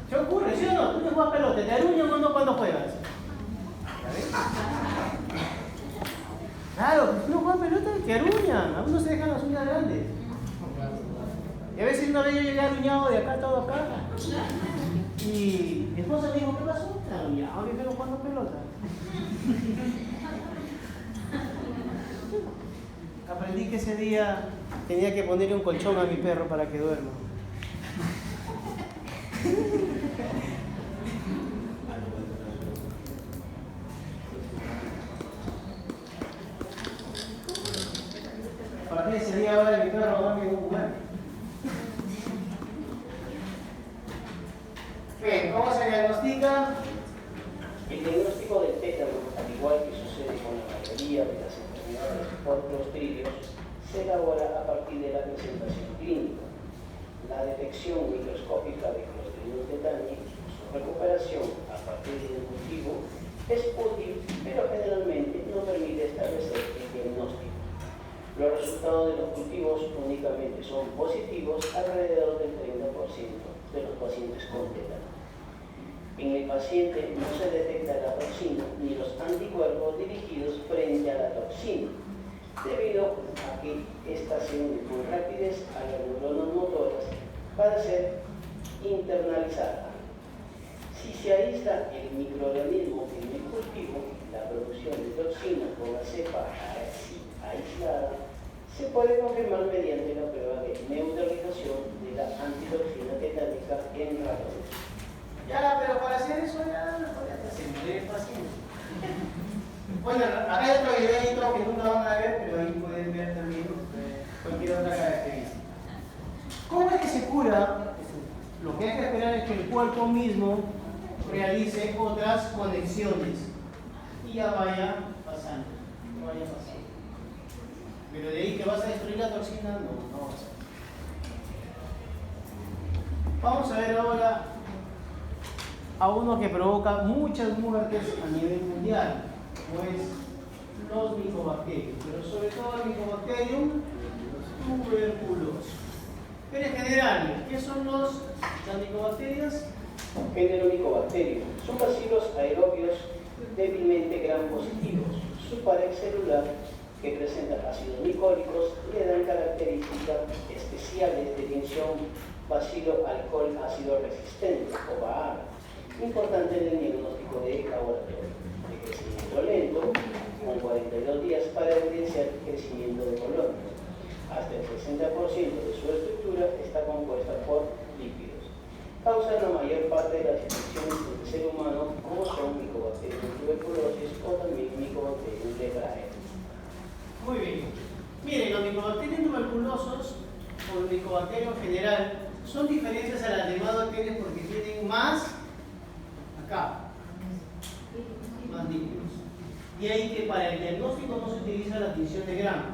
¿Qué ocurre? ¿Sí o no? Tú te juegas pelota, ¿te aruñan o no cuando juegas? ¿Ya ves? Claro, pues uno juega pelota y te aruñan, a uno se dejan las uñas grandes. Y a veces una vez yo llegué aruñado de acá, todo acá. Y mi esposa me dijo, ¿qué pasó? Aruñado, que tengo jugando pelota. Aprendí que ese día tenía que ponerle un colchón a mi perro para que duerma. ¿Para qué ese día ahora mi perro duerme en un lugar? Bien, ¿cómo se diagnostica? El diagnóstico del tétano, al igual que sucede con la mayoría de las enfermedades por clostridios, se elabora a partir de la presentación clínica. La detección microscópica de Clostridium tetani, su recuperación a partir del cultivo es útil, pero generalmente no permite establecer el diagnóstico. Los resultados de los cultivos únicamente son positivos alrededor del 30% de los pacientes con tétano. En el paciente no se detecta la toxina ni los anticuerpos dirigidos frente a la toxina, debido a que éstas se unen con rapidez a las neuronas motoras para ser internalizadas. Si se aísla el microorganismo en el cultivo, la producción de toxina con la cepa aislada se puede confirmar mediante la prueba de neutralización de la antitoxina tetánica en ratones. Ya, pero para hacer eso ya se muere fácil. Bueno, acá hay otro video que nunca van a ver, pero ahí pueden ver también cualquier otra característica. ¿Cómo es que se cura? Lo que hay que esperar es que el cuerpo mismo realice otras conexiones y ya vaya pasando, Pero de ahí que vas a destruir la toxina, no vas a. Vamos a ver ahora a uno que provoca muchas muertes a nivel mundial, como es los micobacterios, pero sobre todo el Mycobacterium tuberculosis. Pero en general, ¿qué son las micobacterias? Género Mycobacterium. Son bacilos aerobios débilmente gram positivos. Su pared celular, que presenta ácidos micólicos, le dan características especiales de tinción bacilo-alcohol ácido resistente, o BAAR, importante en el diagnóstico de laboratorio. De crecimiento lento, con 42 días para evidenciar crecimiento de colonias. Hasta el 60% de su estructura está compuesta por lípidos. Causan la mayor parte de las infecciones del ser humano, como son Mycobacterium tuberculosis o también Mycobacterium leprae. Muy bien. Miren, los Mycobacterium tuberculosos o el Mycobacterium general son diferentes a las demás bacterias porque tienen más lípidos. Y ahí que para el diagnóstico no se utiliza la tinción de gramo,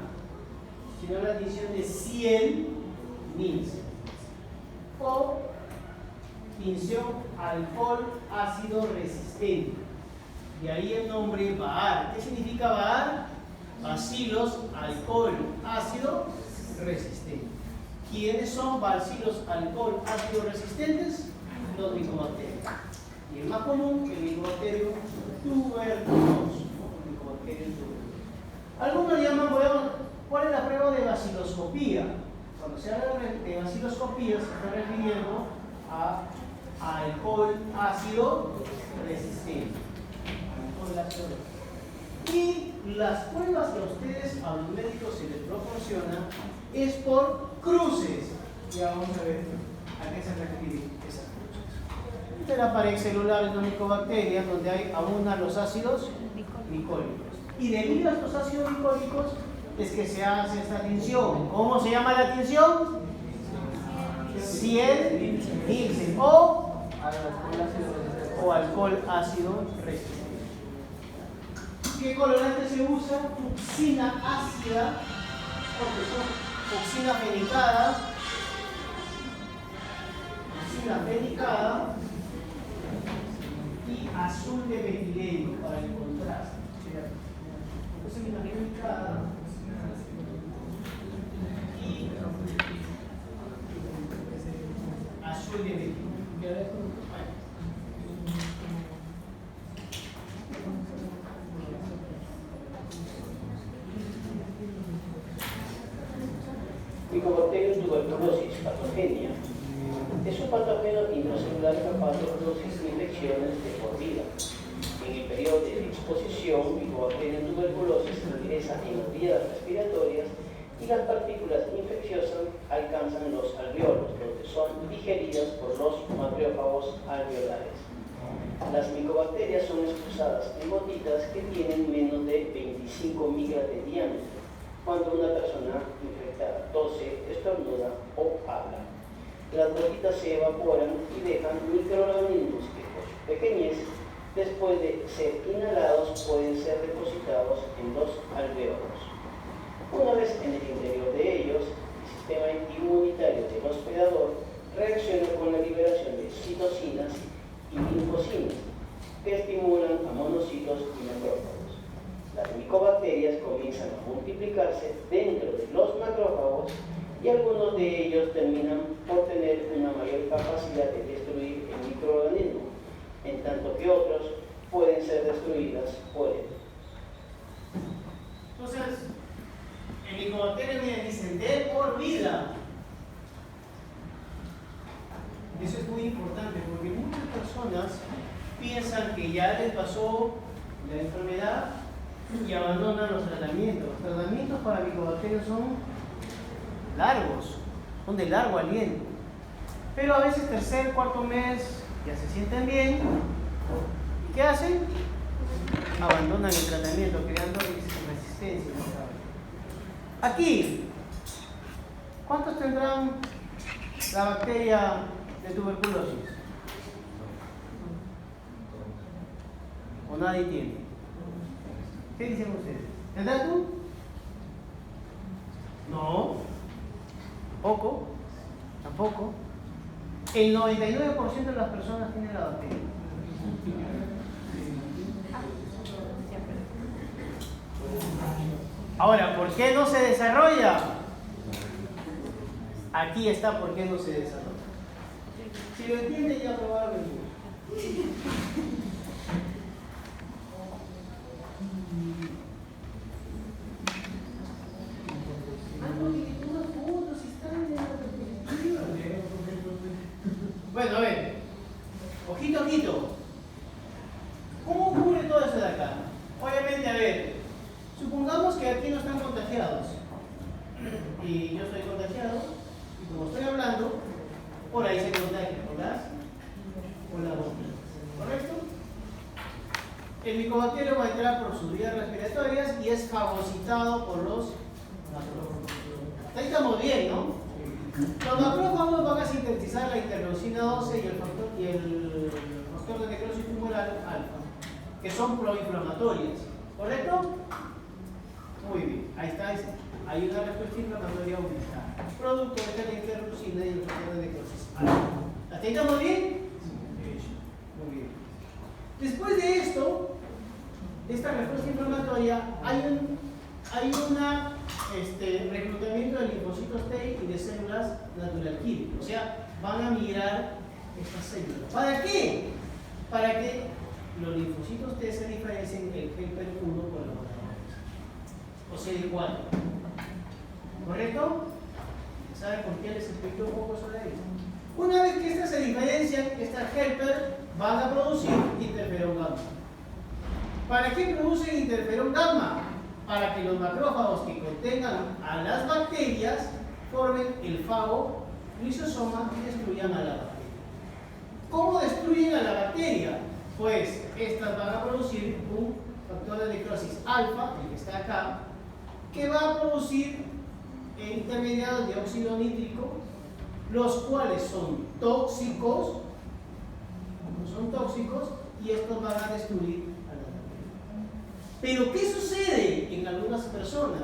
sino la tinción de 100 mils o tinción alcohol ácido resistente. Y ahí el nombre BAAR. ¿Qué significa BAAR? Bacilos alcohol ácido resistente. ¿Quiénes son bacilos alcohol ácido resistentes? Los Mycobacterium. Y el más común, el Mycobacterium tuberculoso. Algunos llaman, ¿cuál es la prueba de baciloscopía? Cuando se habla de baciloscopía se está refiriendo a alcohol ácido resistente. Y las pruebas que a ustedes, a los médicos, se les proporciona es por cruces. Ya vamos a ver a qué se refiere esas cruces. Esta es la pared celular de una micobacteria donde hay abundan los ácidos micólicos. Y debido a estos ácidos micólicos es que se hace esta tinción. ¿Cómo se llama la tinción? 100 Nielsen o alcohol ácido resistente. ¿Qué colorante se usa? Fucsina ácida, fucsina fenicada y azul de metileno para el contraste. Fucsina fenicada y azul de metileno. Mycobacterium tuberculosis patogenia es un patógeno intracelular capaz de producir infecciones de por vida. En el periodo de exposición, Mycobacterium tuberculosis ingresa en las vías respiratorias y las partículas infecciosas alcanzan los alveolos, donde son digeridas por los macrófagos alveolares. Las micobacterias son expulsadas en gotitas que tienen menos de 25 micras de diámetro cuando una persona infectada tose, estornuda o habla. Las gotitas se evaporan y dejan microorganismos que por su pequeñez, después de ser inhalados, pueden ser depositados en los alveolos. Una vez en el interior de ellos, el sistema inmunitario del hospedador reacciona con la liberación de citocinas y linfocinas, comienzan a multiplicarse dentro de los macrófagos y algunos de ellos terminan por tener una mayor capacidad de destruir el microorganismo, en tanto que otros pueden ser destruidas por él. Entonces, el Mycobacterium dice de por vida. Eso es muy importante porque muchas personas piensan que ya les pasó la enfermedad y abandonan los tratamientos. Los tratamientos para Mycobacterium son largos, son de largo aliento. Pero a veces tercer, cuarto mes ya se sienten bien. ¿Y qué hacen? Abandonan el tratamiento, creando resistencia. Aquí, ¿cuántos tendrán la bacteria de tuberculosis? ¿O nadie tiene? ¿Qué dicen ustedes? ¿Tendrás tú? No. ¿Poco? Tampoco. El 99% de las personas tienen la bacteria. Ahora, ¿por qué no se desarrolla? Aquí está por qué no se desarrolla. Si lo entiende, ya probablemente. Bueno, a ver, ojito, ojito. ¿Cómo ocurre todo eso de acá? Obviamente, a ver, supongamos que aquí no están contagiados. Y yo estoy contagiado, y como estoy hablando, por ahí se contagia, ¿verdad? Por la boca. ¿Correcto? El Mycobacterium va a entrar por sus vías respiratorias y es fagocitado por los macrófagos. Hasta ahí estamos bien, ¿no? Los macrófagos van a sintetizar la interleucina 12 y el factor de necrosis tumoral alfa, que son proinflamatorias. ¿Correcto? Muy bien, ahí está. Hay una respuesta inflamatoria aumentada, producto de la interleucina y el factor de necrosis alfa. ¿Hasta ahí estamos bien? Muy bien. Después de esto, de esta respuesta inflamatoria, hay un reclutamiento de linfocitos T y de células natural killer. O sea, van a migrar estas células. ¿Para qué? Para que los linfocitos T se diferencien el helper 1 con los otros. O sea, el 4. ¿Correcto? ¿Saben por qué les expliqué un poco sobre esto? Una vez que estas se diferencian, estas helper van a producir interferón gamma. ¿Para qué producen interferón gamma? Para que los macrófagos que contengan a las bacterias formen el fago lisosoma y destruyan a la bacteria. ¿Cómo destruyen a la bacteria? Pues estas van a producir un factor de necrosis alfa, el que está acá, que va a producir intermediados de óxido nítrico, los cuales son tóxicos, y estos van a destruir a la bacteria. Pero ¿qué sucede en algunas personas?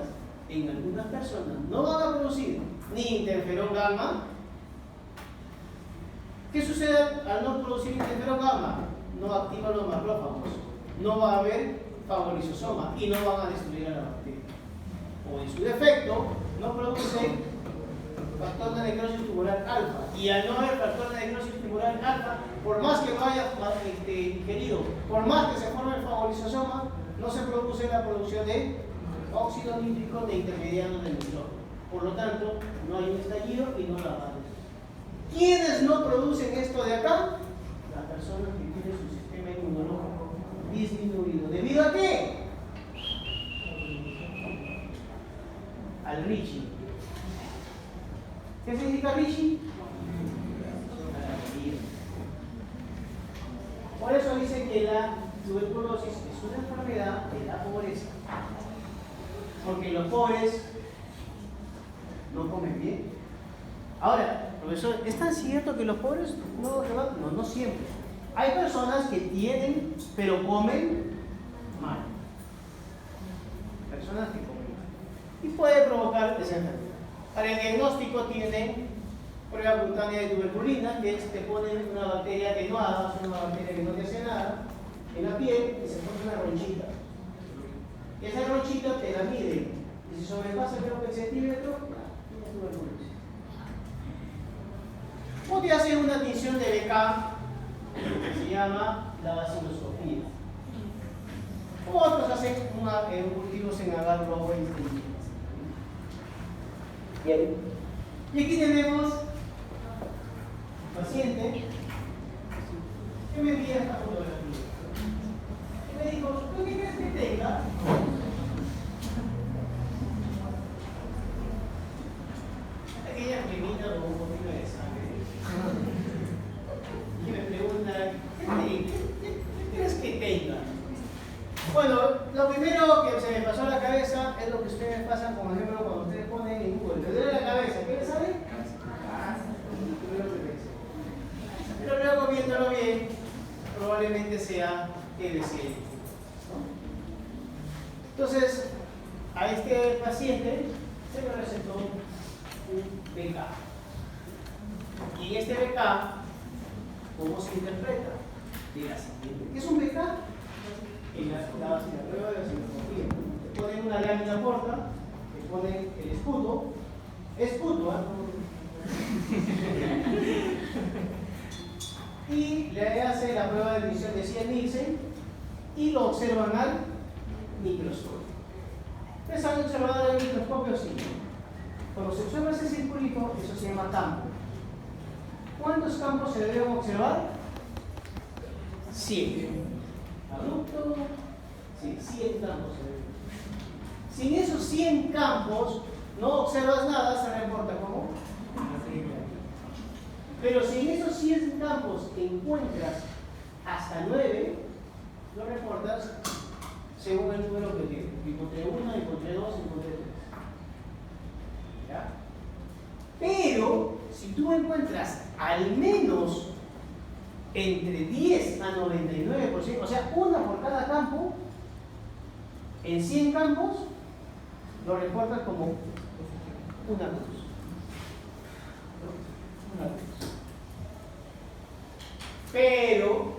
En algunas personas no van a producir ni interferón gamma. ¿Qué sucede al no producir interferón gamma? No activan los macrófagos, no va a haber fagolisosoma y no van a destruir a la bacteria. O en su defecto, no producen factor de necrosis tumoral alfa. Y al no haber factor de necrosis tumoral alfa, por más que lo haya ingerido, por más que se forme el fagolisosoma, no se produce la producción de óxido nítrico de intermediados del micrófono. Por lo tanto, no hay un estallido y no la van a destruir. ¿Quiénes no producen esto de acá? Las personas que tienen su sistema inmunológico disminuido. ¿Debido a qué? Al Richie. ¿Qué significa Richie? Por eso dicen que la tuberculosis es una enfermedad de la pobreza. Porque los pobres no comen bien. Ahora, profesor, ¿es tan cierto que los pobres no siempre? Hay personas que tienen, pero comen mal. Personas que comen mal. Y puede provocar esa enfermedad. Para el diagnóstico tienen prueba cutánea de tuberculina, que es te ponen una bacteria atenuada, es una bacteria que no te hace nada, en la piel y se pone una ronchita. Y esa ronchita te da la mide. Y si sobrepasa creo que el centímetro, ya tiene tuberculosis. O te hacen una tinción de BK, que se llama la vaciloscopía. O otros hacen cultivos en agar rojo y bien. Y aquí tenemos paciente que me envía esta fotografía. Y me dijo, ¿tú qué crees que tenga? Aquella primita con un poquito de sangre. Y me pregunta, ¿qué crees que tenga? Bueno, lo primero que se me pasó a la cabeza es lo que ustedes pasan, como ejemplo, cuando ustedes ponen en Google. ¿Le duele la cabeza? ¿Qué le sale? Pero luego viéndolo bien, probablemente sea TBC. Entonces, a este paciente se le recetó un BK. Y este BK, ¿cómo se interpreta? De la siguiente. ¿Qué es un BK? En la prueba de la citología. Le ponen una lámina corta, le ponen el escudo, y le hace la prueba de emisión de 100 Nielsen y lo observan al microscopio. ¿Ustedes han observado el microscopio? Sí. Cuando se observa ese circulito, eso se llama campo. ¿Cuántos campos se deben observar? 100. Adulto, sí, 100 campos se deben. Sin esos 100 campos no observas nada, se reporta como. Pero si en esos 100 campos encuentras hasta 9, lo reportas según el número que tienes. Encontré 1, encontré 2, encontré 3. ¿Ya? Pero si tú encuentras al menos entre 10 a 99%, o sea, una por cada campo, en 100 campos, lo reportas como una cruz. Una cruz. Pero,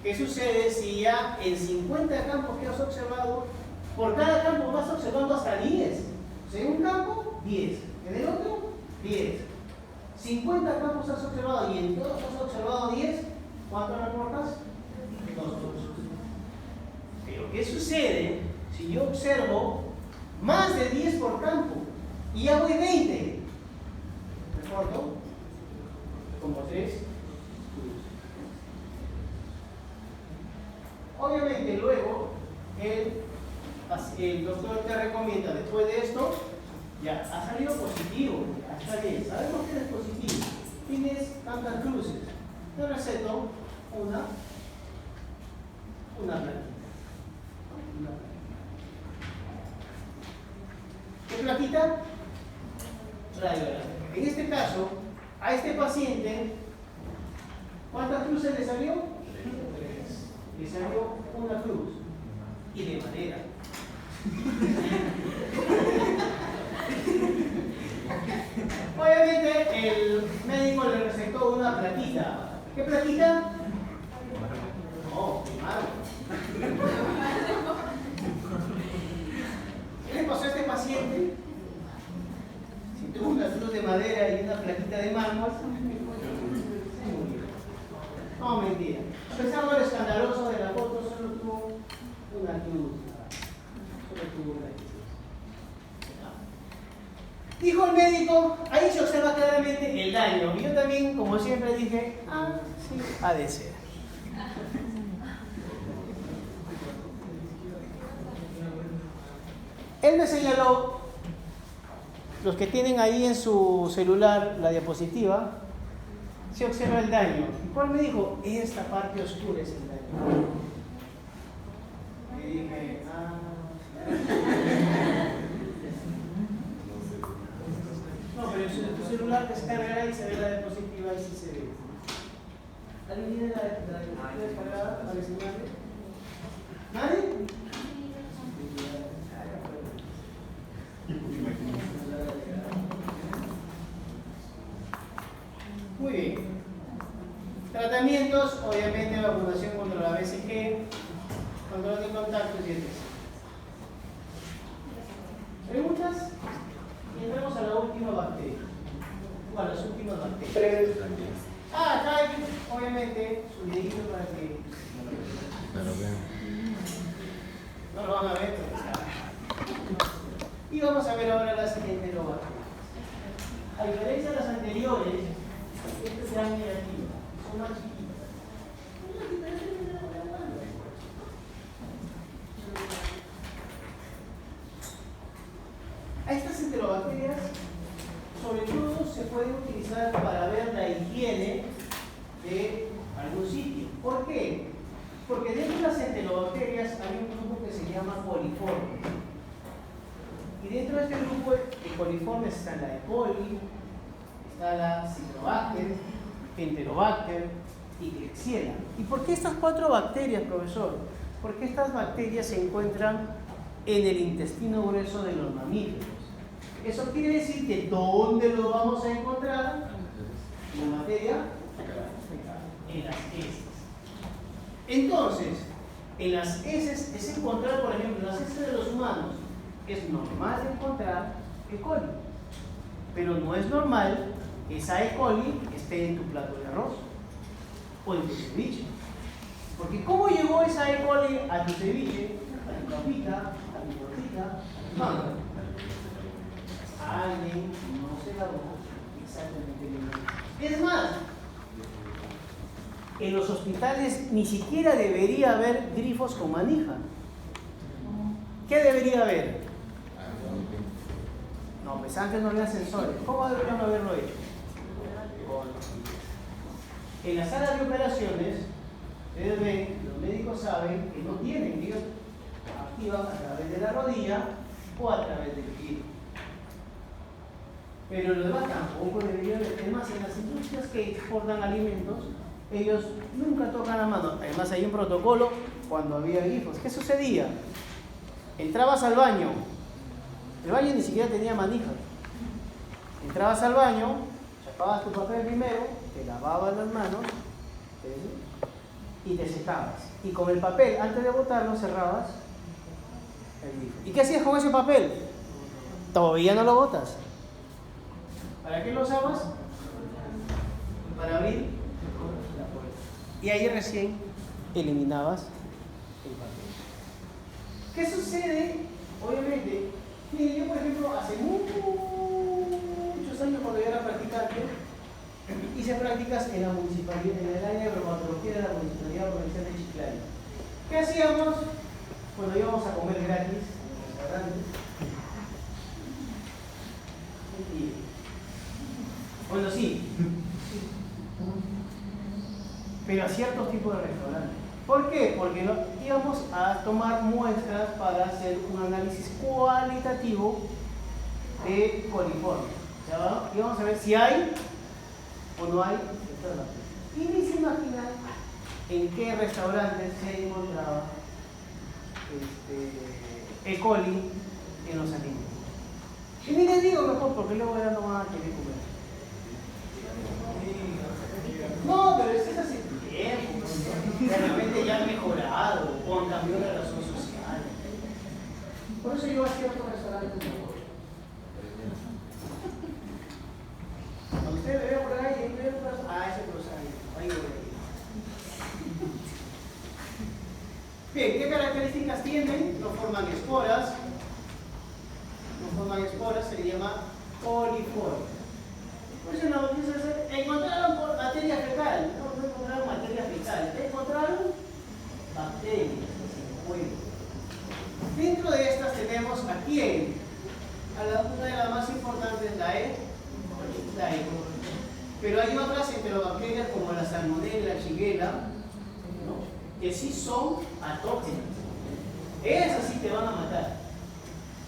¿qué sucede si ya en 50 campos que has observado, por cada campo vas observando hasta 10? O sea, en un campo, 10. En el otro, 10. 50 campos has observado y en todos has observado 10, ¿cuánto reportas? 2. Pero, ¿qué sucede si yo observo más de 10 por campo y ya voy 20? Reporto como 3. Obviamente luego el doctor te recomienda, después de esto, ya ha salido positivo, ya está bien, sabemos que eres positivo, tienes tantas cruces, te receto una plaquita. ¿Qué plaquita? Radiografía. En este caso, a este paciente, ¿cuántas cruces le salió? 3. Le salió una cruz y de madera. Obviamente el médico le recetó una plaquita. ¿Qué plaquita? No, de mármol. ¿Qué le pasó a este paciente? Si tuvo una cruz de madera y una plaquita de mármol, se murió. No, mentira. A pesar de lo escandaloso de la foto, solo tuvo una cruz. Dijo el médico, ahí se observa claramente el daño. Y yo también, como siempre, dije, sí, ha de ser. Él me señaló, los que tienen ahí en su celular la diapositiva, se observa el daño. ¿Y cuál me dijo? Esta parte oscura es el daño. Y dije, no, pero en tu celular descargará y se ve la diapositiva y sí se ve. ¿Alguien tiene la diapositiva descargada para enseñarle? ¿Nadie? Muy bien. Tratamientos, obviamente vacunación contra la BCG, control de contactos y etc. con las últimas bacterias. Pre- Acá hay, obviamente, su dedito para que Pero vean. no lo van a ver, pero está. Y vamos a ver ahora las enterobacterias. A diferencia de las anteriores, estas se han negativo, son más chiquitas. A estas enterobacterias, sobre todo, se pueden utilizar para ver la higiene de algún sitio. ¿Por qué? Porque dentro de las enterobacterias hay un grupo que se llama coliformes. Y dentro de este grupo de coliformes está la E. coli, está la Citrobacter, Enterobacter y Klebsiella. ¿Y por qué estas 4 bacterias, profesor? Porque estas bacterias se encuentran en el intestino grueso de los mamíferos. Eso quiere decir que ¿dónde lo vamos a encontrar? En la materia, en las heces. Entonces, en las heces es encontrar, por ejemplo, en las heces de los humanos, es normal encontrar E. coli, pero no es normal que esa E. coli esté en tu plato de arroz o en tu ceviche. Porque ¿cómo llegó esa E. coli a tu ceviche, a tu papita, a tu tortita? No. Alguien no se lavó exactamente bien. Es más, en los hospitales ni siquiera debería haber grifos con manija. ¿Qué debería haber? No, pues antes no había sensores. ¿Cómo deberían haberlo hecho? En las salas de operaciones, ustedes ven, los médicos saben que no tienen, ellos activan a través de la rodilla o a través del pie. Pero los demás tampoco deberían haber. Además, en las industrias que exportan alimentos, ellos nunca tocan la mano. Además, hay un protocolo cuando había grifos. ¿Qué sucedía? Entrabas al baño. El baño ni siquiera tenía manija. Entrabas al baño, chapabas tu papel primero, te lavabas las manos y te secabas. Y con el papel, antes de botarlo, cerrabas el grifo. ¿Y qué hacías con ese papel? Todavía no lo botas. ¿Para qué lo usabas? Para abrir la puerta. Y ahí recién eliminabas el papel. ¿Qué sucede? Obviamente, mire, yo por ejemplo, hace muchos años cuando yo era practicante, hice prácticas en la municipalidad, en el área de bromatología de la Municipalidad Provincial de Chiclayo. ¿Qué hacíamos? Cuando íbamos a comer gratis en los restaurantes. Bueno, sí, pero a ciertos tipos de restaurantes. ¿Por qué? Porque íbamos a tomar muestras para hacer un análisis cualitativo de coliformes. O sea, íbamos a ver si hay o no hay estas bacterias. Y ni se imaginan en qué restaurantes se encontraba E. coli en los alimentos. Y ni les digo mejor porque luego ya no van a querer comer. No, pero es hace tiempo. De repente ya han mejorado o han cambiado la razón social. Por eso yo hacía otro restaurante mejor. Cuando usted me ve por ahí, ese rosario, ahí voy a ir. Bien, ¿qué características tienen? No forman esporas. No forman esporas, se le llama coliforme. Por eso no, encontraron materia fecal, no encontraron materia fecal, encontraron bacterias. Bueno, dentro de estas tenemos a quién, una de las más importantes, la E. Pero hay otras enterobacterias como la salmonella, la shigella, ¿no? Que sí son patógenas. Esas sí te van a matar.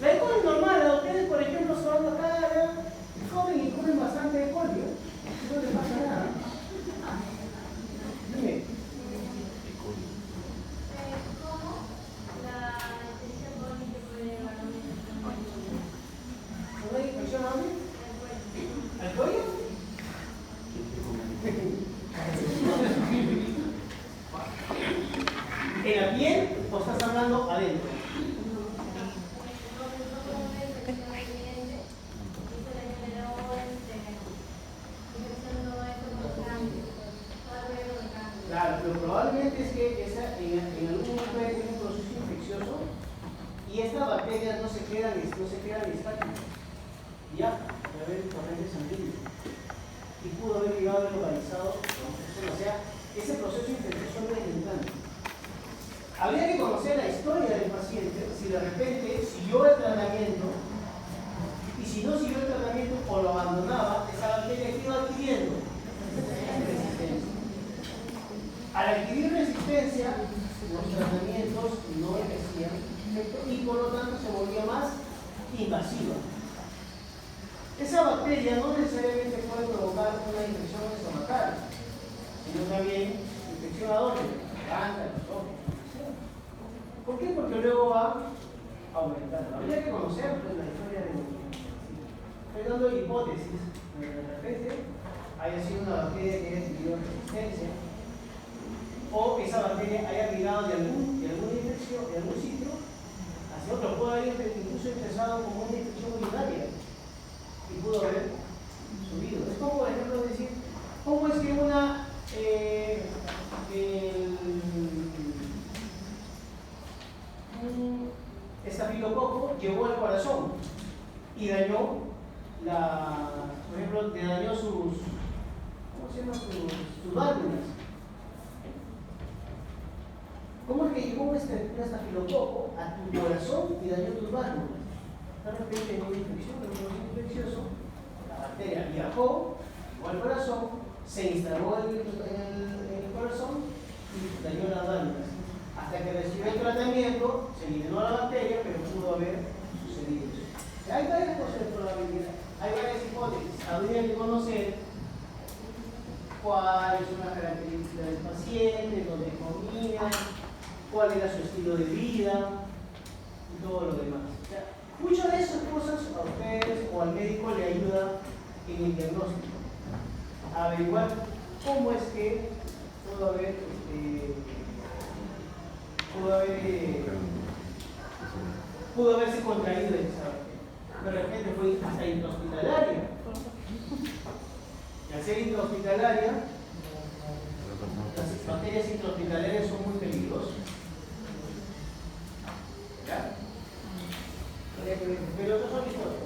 La E. coli normal, ustedes por ejemplo son acá, comen bastante E. coli, no les pasa nada. Dime. ¿Cómo la inteligencia cognitiva puede llevar a un ¿No hay infección a dónde? ¿Al cuello? El en algún momento hay un proceso infeccioso y estas bacterias no se quedan estáticas. Ya, puede haber corriente sanguínea y pudo haber llegado localizado, o sea, ese proceso infeccioso no es limitante. Habría que conocer la historia del paciente, si de repente siguió el tratamiento y si no siguió el tratamiento o lo abandonaba, esa bacteria que iba adquiriendo resistencia. Al adquirir resistencia, los tratamientos no ejercían efecto y por lo tanto se volvía más invasiva. Esa bacteria no necesariamente puede provocar una infección estomacal, sino también infección a dónde, garganta, los ojos. ¿Por qué? Porque luego va a aumentar. Habría que conocer pues, la historia de estoy dando hipótesis. De repente haya sido una bacteria que haya tenido resistencia o esa bacteria haya migrado de algún infección, de algún sitio hacia otro. Puede haber incluso empezado como una infección urinaria y pudo haber subido. Es como, por ejemplo, decir, ¿cómo es que una estafilococo llegó al corazón y dañó por ejemplo, le dañó sus válvulas? ¿Cómo es que llegó un estafilococo a tu corazón y dañó tus válvulas? De repente en una infección, en un proceso infeccioso, la bacteria viajó, llegó al corazón, se instaló en el corazón y dañó las válvulas. Hasta que recibió el tratamiento, se eliminó la bacteria, pero pudo haber sucedido eso. Hay varias cosas de probabilidad, hay varias hipótesis. Habría que conocer cuáles son las características del paciente, dónde comía, cuál era su estilo de vida y todo lo demás. O sea, muchas de esas cosas a ustedes o al médico le ayuda en el diagnóstico. A averiguar cómo es que pudo haberse contraído esa bacteria. De repente fue hasta intrahospitalaria. Y al ser intrahospitalaria, las bacterias intrahospitalarias son muy peligrosas. ¿Ya? Pero otros son historias.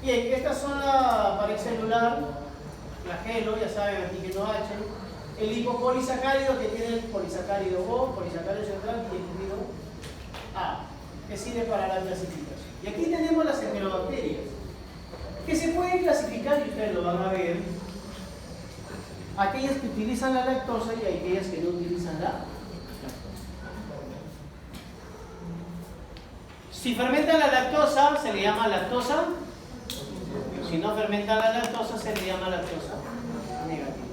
Bien, estas son la pared celular, flagelo, ya saben, antígeno H, el lipopolisacárido que tiene el polisacárido O, polisacárido central y el lípido A, que sirve para la clasificación. Y aquí tenemos las enterobacterias, que se pueden clasificar y ustedes lo van a ver. Aquellas que utilizan la lactosa y aquellas que no utilizan la lactosa. Si fermentan la lactosa, se le llama lactosa. Si no fermentan la lactosa, se le llama lactosa negativa.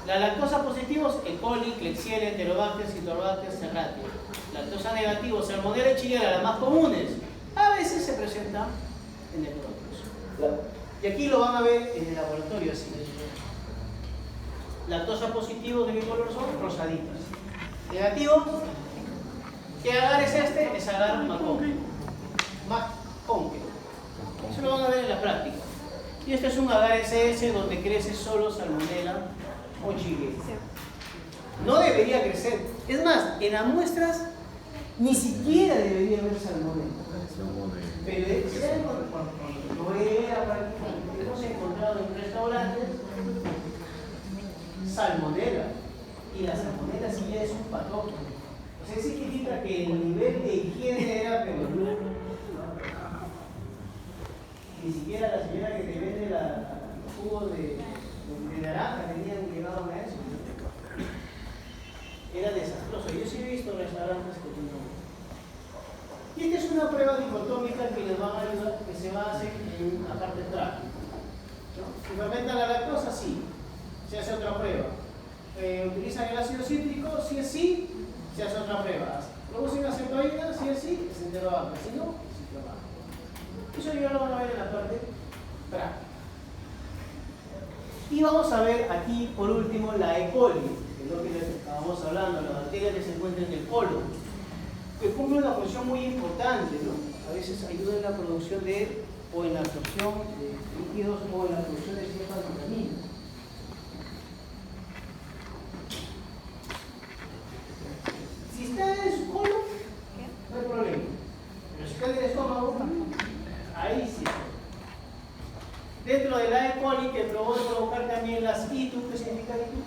La lactosa positivos, E. coli, Klebsiella, Enterobacter, Citrobacter, Serratia. Lactosa negativos, Salmonella y Shigella, las más comunes. A veces se presenta en el producto. Y aquí lo van a ver en el laboratorio así. Lactosa positivos, ¿de qué color son? Rosaditas. Negativos, ¿qué agar es este? Es agar Maconque. Eso lo van a ver en la práctica. Y este es un agar SS donde crece solo Salmonella o Shigella. No debería crecer. Es más, en las muestras ni siquiera debería haber Salmonella. Pero hemos encontrado en restaurantes Salmonella. Y la Salmonella sí ya es un patógeno. O sea, significa que el nivel de higiene era peor. Ni siquiera la señora que te vende los jugos de naranja tenían llegado a eso. Era desastroso. Yo sí he visto restaurantes que tenían. Y esta es una prueba dicotómica que les va a ayudar, que se va a hacer en la parte trágica. ¿No? Si fermentan la lactosa, sí. Se hace otra prueba. Utilizan el ácido cítrico, si es sí, se hace otra prueba. Producen acetoína, si es sí, es Enterobacter. Si no, es Citrobacter. Eso ya lo van a ver en la parte práctica. Y vamos a ver aquí, por último, la E. coli, que es lo que les estábamos hablando, la bacteria que se encuentra en el colon, que cumple una función muy importante, ¿no? A veces ayuda en la producción o en la absorción de líquidos o en la producción de ciertas vitaminas. pero voy a provocar también las ITU. ¿Qué significa ITU?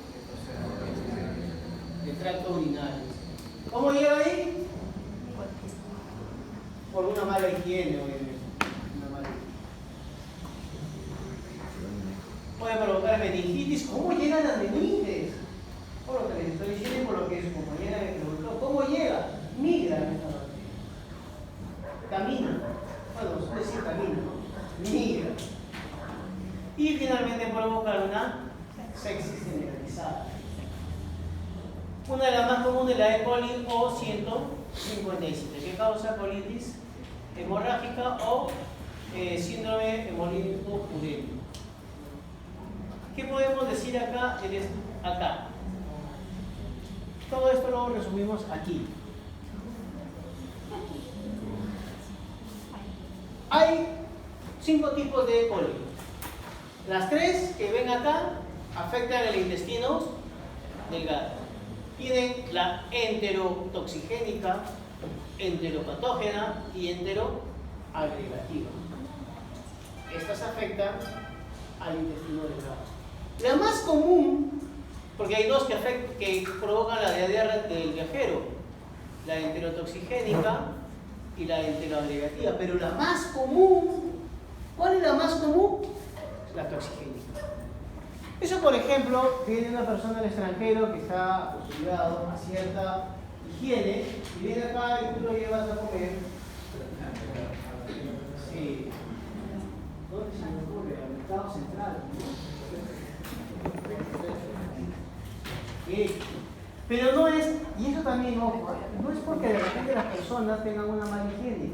De tracto urinario. ¿Cómo llega ahí? Por una mala higiene, obviamente. Una mala higiene. Puede provocar meningitis. ¿Cómo llegan las meningitis? Por lo que les estoy diciendo y por lo que su compañera me preguntó. ¿Cómo llega? Migra en esta parte. Camina. Bueno, suele decir camina, ¿no? Migra. Y finalmente provocar una sepsis generalizada. Una de las más comunes es la E. coli o 157, que causa colitis hemorrágica o síndrome hemolítico urémico. ¿Qué podemos decir acá? Acá. Todo esto lo resumimos aquí. Hay 5 tipos de E. coli. Las 3 que ven acá afectan el intestino delgado. Tienen la enterotoxigénica, enteropatógena y enteroagregativa. Estas afectan al intestino delgado. La más común, porque hay 2 que provocan la diarrea del viajero, la enterotoxigénica y la enteroagregativa, pero la más común, ¿cuál es la más común? La toxigénica. Eso, por ejemplo, viene una persona al extranjero que está obligado a cierta higiene y viene acá y tú lo llevas a comer. Sí. ¿Dónde se me ocurre? Al mercado central, ¿no? Sí. Pero no es, y eso también, ojo, no es porque de repente las personas tengan una mala higiene.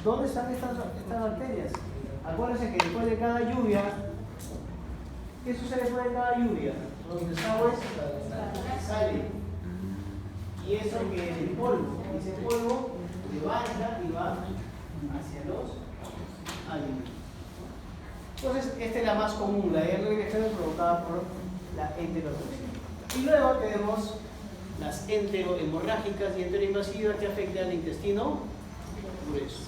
¿Dónde están estas bacterias? Acuérdense que después de cada lluvia, ¿qué sucede después de cada lluvia? Los desagües salen. Y eso que es el polvo. Ese polvo levanta y va hacia los alimentos. Entonces, esta es la más común, la diarrea provocada por la enterotoxina. Y luego tenemos las enterohemorrágicas y enteroinvasivas que afectan al intestino grueso.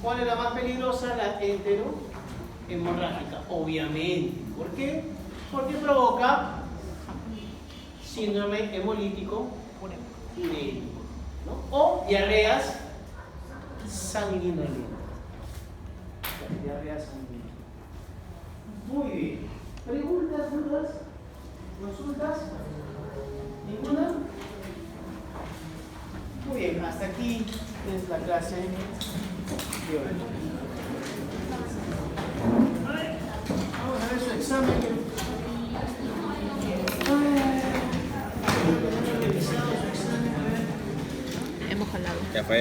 ¿Cuál es la más peligrosa? La enterohemorrágica, obviamente. ¿Por qué? Porque provoca síndrome hemolítico urémico, ¿no? O diarreas sanguinolentas. Diarreas sanguinolentas. Muy bien. ¿Preguntas, dudas? ¿Consultas? ¿Ninguna? Muy bien, hasta aquí es la clase de hoy. Vamos a ver su examen. Hemos jalado. Ya fue.